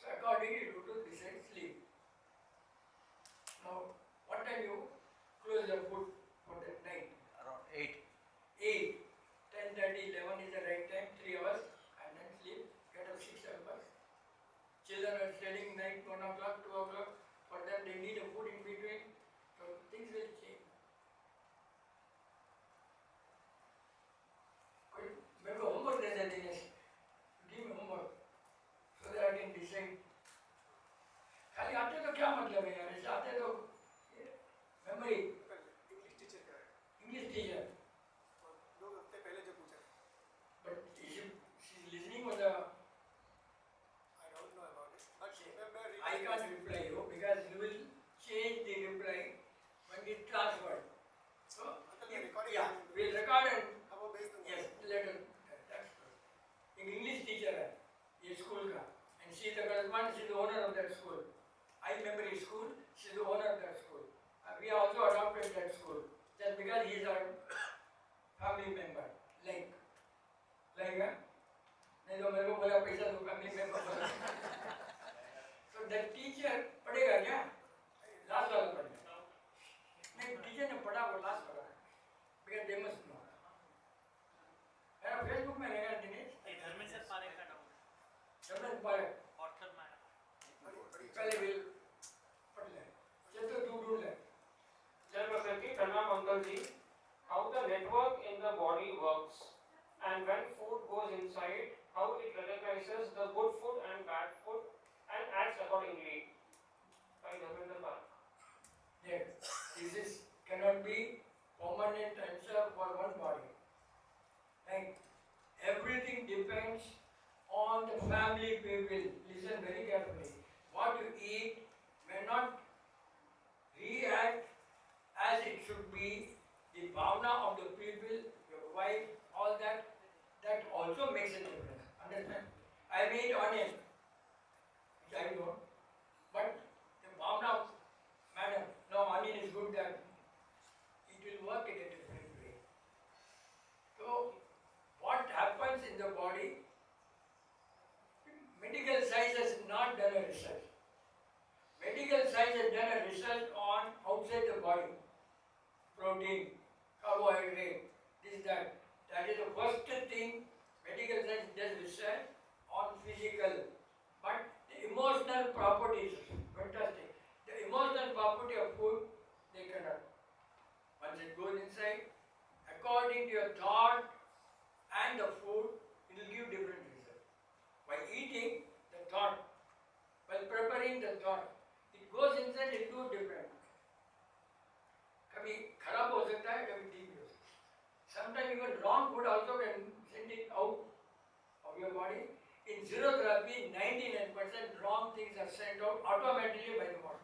So accordingly you do decide sleep. Now, what time you close the food for the night? Around 8. 8, 10:30, 11 is the right time, 3 hours, and then sleep, get up 6 hours. Children are studying night, 1 o'clock, 2 o'clock, for them they need a food in between, so things will change. मेरे को homework they they Dinesh, give me homework, so that I can decide. खाली आते तो क्या मतलब है यार, ऐसे आते तो memory, इंग्लिश टीचर का है. English teacher. 2 हफ्ते पहले जो पूछा. But she's listening on the. I don't know about it. But I can't reply you because you will change the reply when it's transferred. So, yeah, we'll record and अब वो भेज दूंगा. yes, later. That's good. एक English teacher है ये school का, and she is the correspondent. She is the owner of that school. I memory school. She is the owner of that school. We also adopted that school just because he is our family member. Like नहीं तो मेरे को बोला पैसा दो family member बोला. So that teacher पढ़ेगा क्या? Last वाला पढ़ेगा. नहीं teacher ने पढ़ा वो last वाला. Because they must know. मेरा Facebook में रहेगा दिनेश. धर्मेंद्र पारेख का डाउन धर्मेंद्र पारेख. ऑर्थर में पहले भी पढ़ ले. चल तो तू ढूंढ ले. Chairperson Pranam Uncle ji, how the network in the body works and when food goes inside, how it recognizes the good food and bad food and acts accordingly. By Dharmendra Parakh. Yes, this is cannot be permanent answer for one body. Right? Everything depends on the family people. Listen very carefully. What you eat may not react as it should be. The bhavna of the people, your wife, all that also makes a difference. Understand? I may eat onion, which I don't, but the bhavna, madam, no, onion is good, that it will work in a different way. So, what happens in the body? Medical science has not done a research. Medical science has done a research on outside the body. Protein, carbohydrate, this, that. That is the first thing medical science does research on physical. But the emotional properties, fantastic. The emotional property of food, they cannot. Once it goes inside, according to your thought and the food, it will give different results. By eating, the thought, by preparing the thought, it goes inside, it goes different. कभी खराब हो सकता है, कभी ठीक भी हो सकता है. Sometimes even wrong food also can send it out of your body In zero therapy, 99% wrong things are sent out automatically by the body.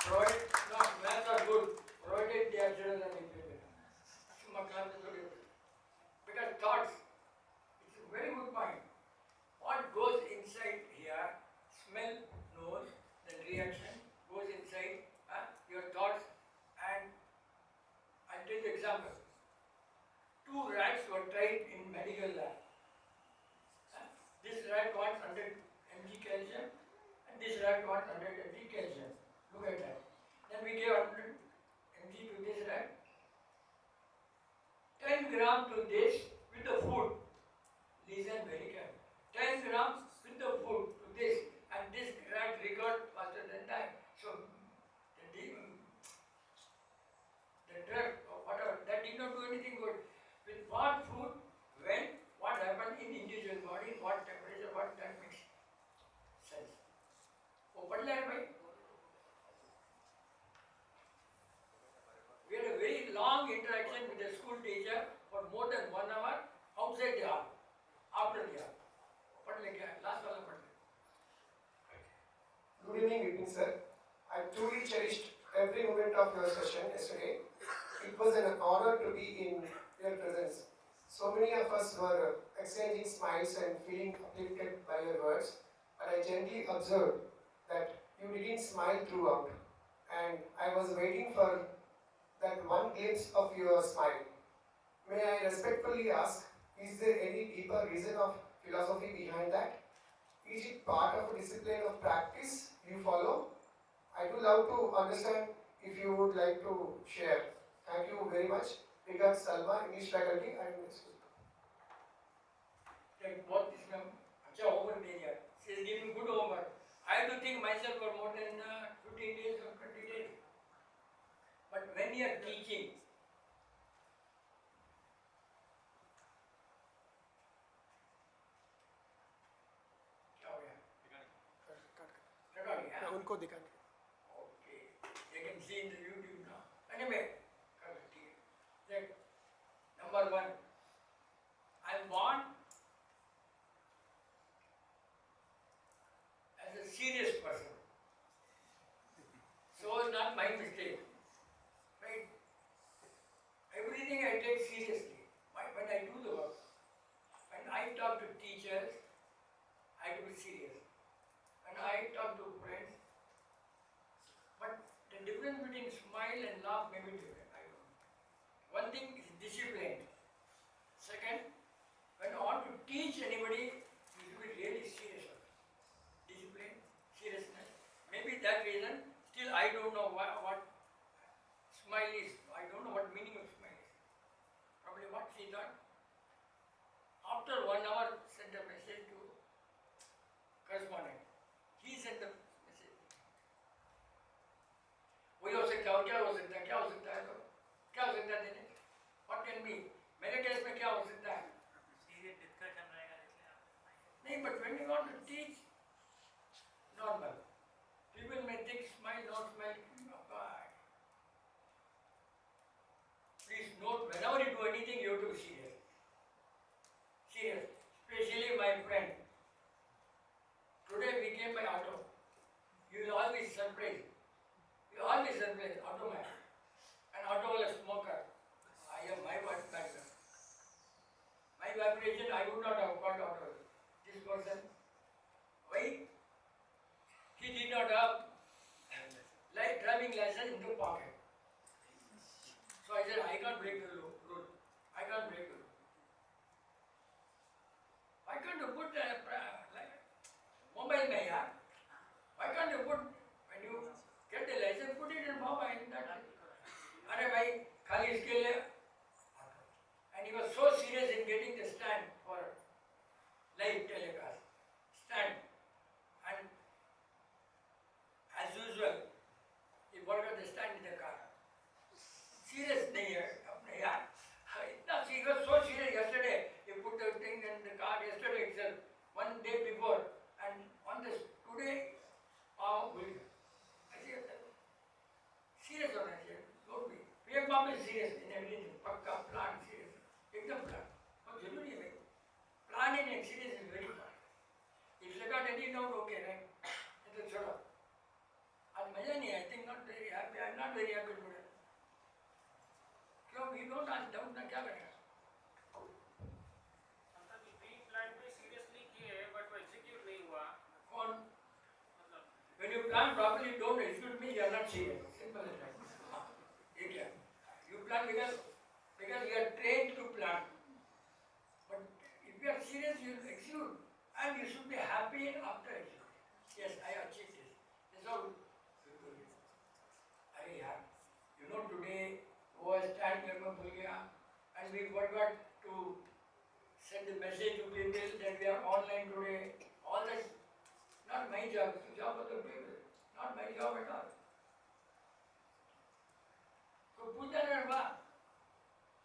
Provided, no, maths are good, provided they are zero therapy. Because thoughts, it's a very good point. What goes inside here, smell, nose, then reaction, goes inside your thoughts, and I'll take the example. 2 rats were tried in medical lab. This rat wants 100 mg calcium and this rat wants 100 mg calcium. Look at that. Then we gave 100 mg to this rat, 10 gram to this with the food. Listen very carefully. 10 grams with the food to this, and this rat recovered faster than that. So the drug or whatever, that did not do anything good. With what food, when, what happened in individual body, what temperature, what that makes sense. Open that way. We had a very long interaction with the school teacher for more than 1 hour outside the hall, after the hall. Last one. Good evening, Vipin sir. I truly cherished every moment of your session yesterday. It was an honor to be in your presence. So many of us were exchanging smiles and feeling uplifted by your words, but I gently observed that you didn't smile throughout, and I was waiting for that one glimpse of your smile. May I respectfully ask, is there any deeper reason of philosophy behind that? Is it part of a discipline of practice you follow? I would love to understand if you would like to share. Thank you very much. Regards, Salma, English faculty and school. What is ma'am? अच्छा homework दे दिया. She is giving good homework. I have to think myself for more than 15 days or 20 days. But when you are teaching, उनको दिखाने okay, they can see in the YouTube now. Anyway, that number 1, I am born as a serious person. So is not my mistake. Right? Everything I take seriously. When I do the work, when I talk to teachers, I do it serious. When I talk to friends, but the difference between smile and laugh may be different. I don't know. One thing is discipline. Second, when I want to teach anybody, you should be really serious. Discipline, seriousness. Maybe that reason, still I don't know what smile is. I don't know what meaning of smile is. Probably what she thought. After 1 hour, sent a message to correspondent. He sent the message. वही हो सकता है, क्या हो सकता है, क्या हो सकता है, तो क्या हो सकता है देने? What can be? मेरे केस में क्या हो सकता है? नहीं, but when you want to teach, normal. People may think smile, not smile. Please note, whenever you do anything, you have to be serious. Serious. Especially my friend. Today we came by auto. You will always surprise. You always surprise auto man. An auto will a smoker. I have my background. My vibration, I would not have got auto. This person, why? He did not have light driving license in the pocket. So I said, I can't break the rule. I can't break the rule. Why can't you put mobile mein yaar? Why can't you put, when you get the license, put it in mobile? Arey bhai, khali iske liye. And he was so serious in getting the stand for live telecast. Stand. And as usual, he forgot the stand in the car. Serious nahi hai, apne yaar. He was so serious yesterday. He put the thing in the car yesterday itself, one day before, and on this today, I said, serious or not serious? Don't be. PM Bob is serious in everything. Pakka, plan, serious. Ekdam plan. But जरूरी है. plan properly, don't excuse me, you are not serious. Simple as that. You plan because you are trained to plan. But if you are serious, you will execute. And you should be happy after executing. Yes, I achieved this. That's all. You know, today was stand here and we forgot to send the message to people that we are online today. All that, not my job, it's the job of the people. Not my job at all. तो पूछा ना वाह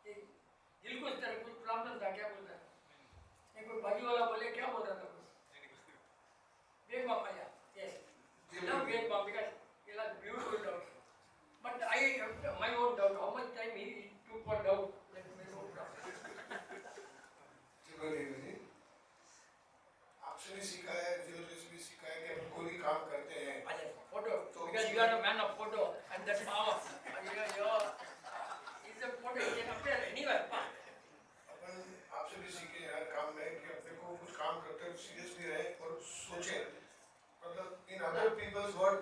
दिल को इस तरह कुछ problem था क्या बोलता नहीं कोई बाजू वाला बोले क्या बोल रहा था वेग बम आया yes love वेग बम because he has beautiful dogs but I have my own doubt how much time he took for doubt let me know आपसे भी सीखा है ज्योतिष भी सीखा है कि हम कोई भी काम करते हैं photo because you are a man of photo and that's power is a photo you can appear anywhere अपन आपसे भी सीखे हर काम में कि अपने को कुछ काम करते हैं सीरियसली रहे और सोचें मतलब in other people's word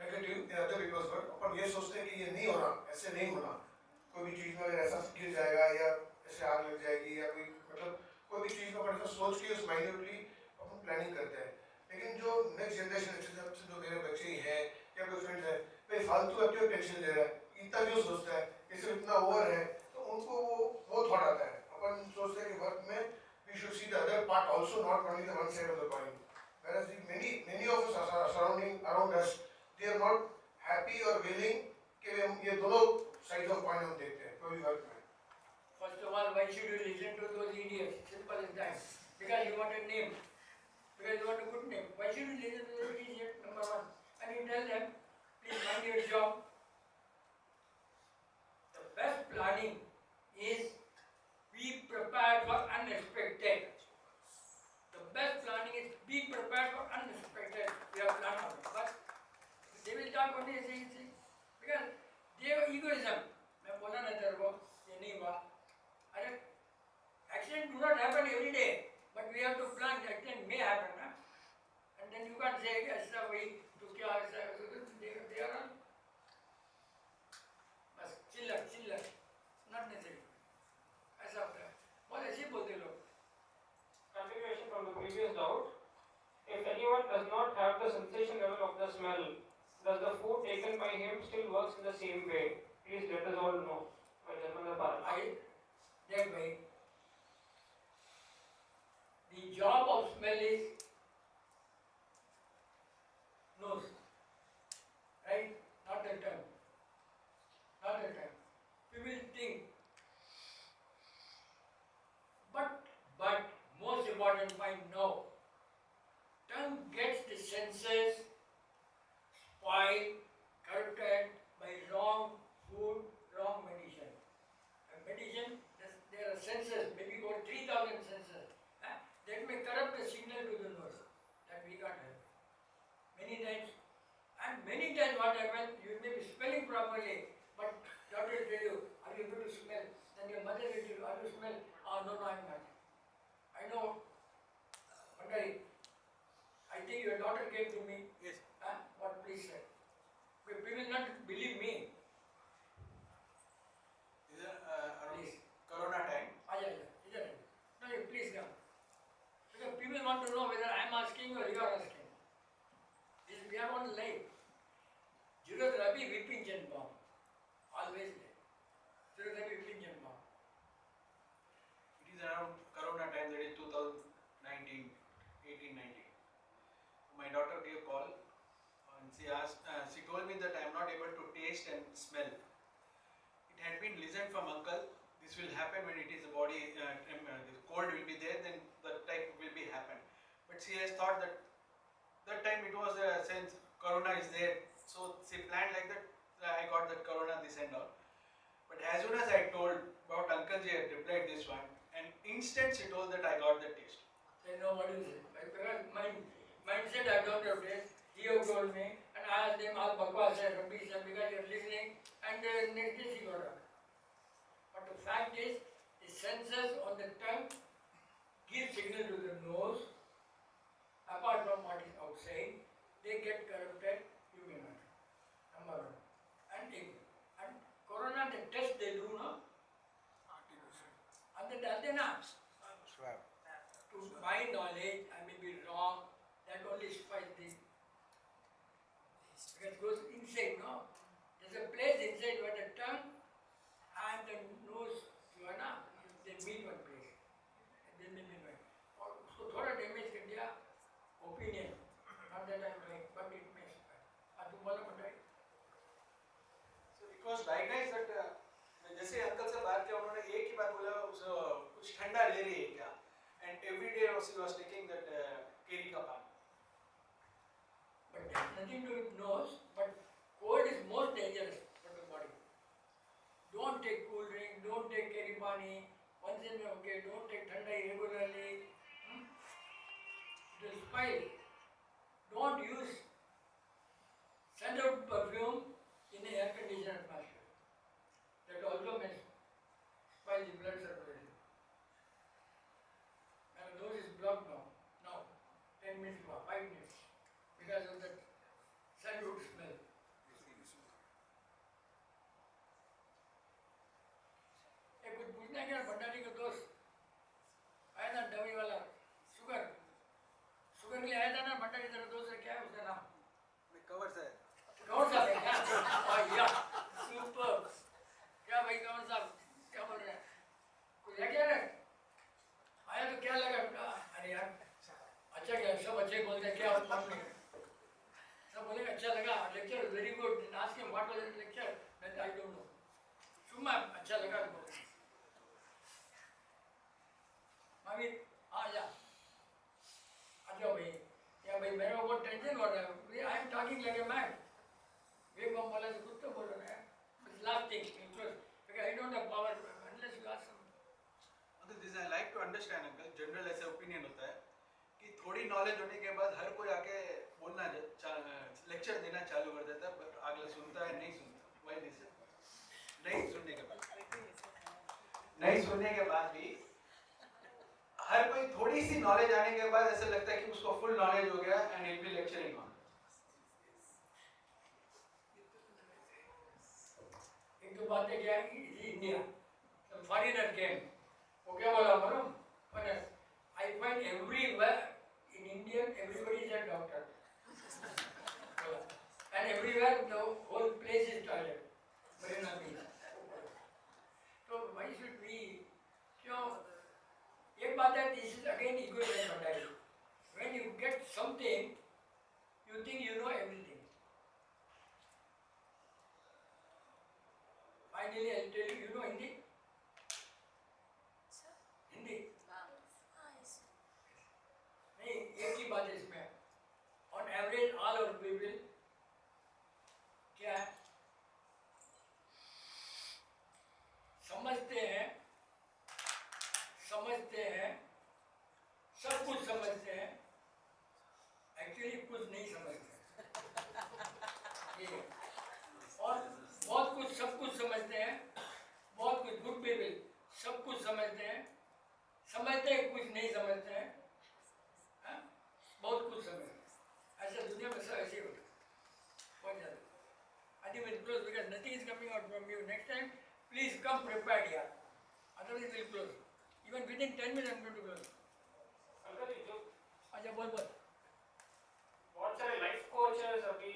negative in other people's word अपन ये सोचते हैं कि ये नहीं होना ऐसे नहीं होना कोई भी चीज़ में अगर ऐसा गिर जाएगा या ऐसे आग लग जाएगी या कोई मतलब कोई भी चीज़ में अपन ऐसा सोच के उस माइन्यूटली अपन प्लानिंग करते हैं लेकिन जो नेक्स्ट जनरेशन से जो मेरे बच्चे ही हैं या कोई फ्रेंड्स हैं वे फालतू क्यों टेंशन ले रहा है इतना क्यों सोचता है ये सिर्फ इतना ओवर है तो उनको वो थॉट आता है अपन सोचते हैं कि वर्क में we should see the other part also not only the one side of the coin whereas many of us are surrounding around us they are not happy or willing कि हम ये दोनों साइड ऑफ कॉइन हम देखते हैं कोई भी work में first of all why should you listen to those idiots simple as that because you want a name because you want a good name why should you listen to those idiots number one and you tell them please mind your job the best planning is be prepared for unexpected the best planning is be prepared for unexpected we have planned on it but they will talk only saying because they have egoism मैं बोला ना तेरे को ये नहीं हुआ अरे accident do not happen every day but we have to plan accident may happen ना and then you can't say ऐसा वही तो क्या ऐसा they are all बस चिल्लर not necessary ऐसा होता है बहुत ऐसे बोलते लोग Continuation from the previous doubt. If anyone does not have the sensation level of the smell, does the food taken by him still works in the same way? Please let us all know. By Dharmendra Paral. That way, the job of smell is nose, right? Not the tongue. Not the tongue. We will think. But most important point now, tongue gets the senses spoiled, corrupted by wrong food, wrong medicine. And medicine, there are senses, maybe about 3,000 senses. That may corrupt the signal to the nose. That we can't have. Many times what happens, you may be smelling properly, but doctor will tell you, are you able to smell? Then your mother will tell you, are you smell? Oh, no, I'm not. I know. Pandari, I think your daughter came to me. Yes. What please say? But people will not believe me. Is it around Please. Corona time? Yeah. No, you please come. Because people want to know whether I am asking or you are asking. We are on live. Jirotherapy Vipinjan bomb. Always there. Jirotherapy Vipinjan bomb. It is around Corona time, that is 2019, 18-19. My daughter gave call and she told me that I am not able to taste and smell. It had been listened from uncle. This will happen when it is the body, the cold will be there, then the type will be happen. But she has thought that time it was a sense Corona is there, so she planned like that. I got that Corona this and all. But as soon as I told about Uncle Ji had replied this one, and instant she told that I got the taste. They know what is it. Because mine said I don't have taste. He have told me, and I asked them all bakwas and rubbish because you are listening, and next day she got up. But the fact is, the senses on the tongue give signal to the nose, apart from what is outside, they get corrupted, you Schwab. To my knowledge, I may be wrong, that only spices the, because it goes inside, no? There's a place inside where the tongue and the nose, they meet one place. They may meet one. So थोड़ा damage कर दिया, opinion, not that I'm right, but it may spice. आप तुम बोलो बताइए. So it was diagnosed that जैसे uncle से बात किया उन्होंने एक ही बात बोला कुछ ठंडा ले रही है क्या and every day she was taking that केरी का पानी. But there's nothing to do with nose, but cold is most dangerous for the body. Don't take cool drink, don't take keri pani, once in a okay, don't take thanda irregularly. It will spoil. Don't use sandalwood perfume in an air conditioned atmosphere. That also may spoil the blood circulation. And the nose is blocked now 10 minutes, 5 minutes, because of that sandalwood smell. एक कुछ पूछना है क्या भंडारी का दोस्त आया था dummy वाला शुगर के लिए आया था ना भंडारी तेरा दोस्त है क्या है उसका नाम कवर से कौन सा है क्या या सुपर क्या भाई कौन सा क्या बोल रहे हैं कुछ है क्या रे आया तो क्या लगा अरे यार अच्छा क्या सब अच्छे बोलते हैं क्या मन में सब बोले अच्छा लगा lecture very good ask him what was the lecture मैं आई डोंट नो सुमा अच्छा लगा तो मम्मी आ जा जाओ भाई क्या भाई मेरे को बहुत टेंशन हो रहा है I am talking like a man welcome बोला तो कुछ तो बोल रहा है बस last thing because I don't have power unless you ask uncle this I like to understand uncle general ऐसा ओपिनियन होता है कि थोड़ी नॉलेज होने के बाद हर कोई आके बोलना लेक्चर देना चालू कर देता है पर अगला सुनता है नहीं सुनता वही दिस नहीं सुनने के बाद भी हर कोई थोड़ी सी नॉलेज आने के बाद ऐसा लगता है कि उसको फुल नॉलेज हो गया and it be lecturing on. एक तो बात है क्या है कि इंडिया some foreigner came वो क्या बोला मालूम I find everywhere in India everybody is a doctor and everywhere the whole place is toilet Marina Beach. So why should we क्यों एक बात है this is again egoism mentality. When you get something you think you know everything. Finally I'll tell you, you know Hindi? Hindi नहीं एक ही बात है इसमें on average all our people क्या है समझते हैं सब कुछ समझते हैं एक्चुअली कुछ नहीं समझते ये और बहुत कुछ सब कुछ समझते हैं बहुत कुछ गुड पीपल सब कुछ समझते हैं कुछ नहीं समझते हैं बहुत कुछ समझते हैं ऐसा दुनिया में सब ऐसे ही होता है बहुत ज़्यादा. I think we'll close because nothing is coming out from you. Next time, please come prepared here. Otherwise, we'll close. Even within 10 minutes, I'm going to close. Uncle ji जो अच्छा बोल बहुत सारे लाइफ कोचेस अभी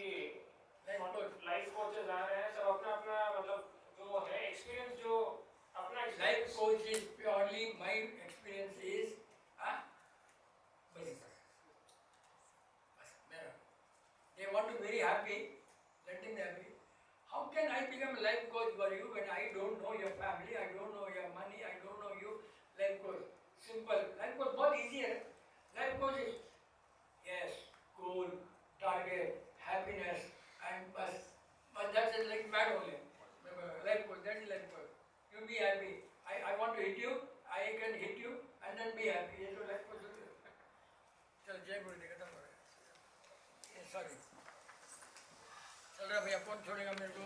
लाइफ कोचेस आ रहे हैं सब अपना अपना मतलब जो है एक्सपीरियंस जो अपना Life coach is purely my experience is business. They want to be very happy, let them be happy. How can I become a life coach for you when I don't know your family, I don't know your money, I don't know you? Life coach, simple. Life coach, बहुत easy है. Life coach is yes, goal, target, happiness, and but that's it, like mad only. Life coach, that is life coach. You be happy. I want to hit you, I can hit you, and then be happy. ये तो life coach होती है. चल जय गुरुदेव खत्म हो गया. Sorry. चल रहा भैया कौन छोड़ेगा मेरे को.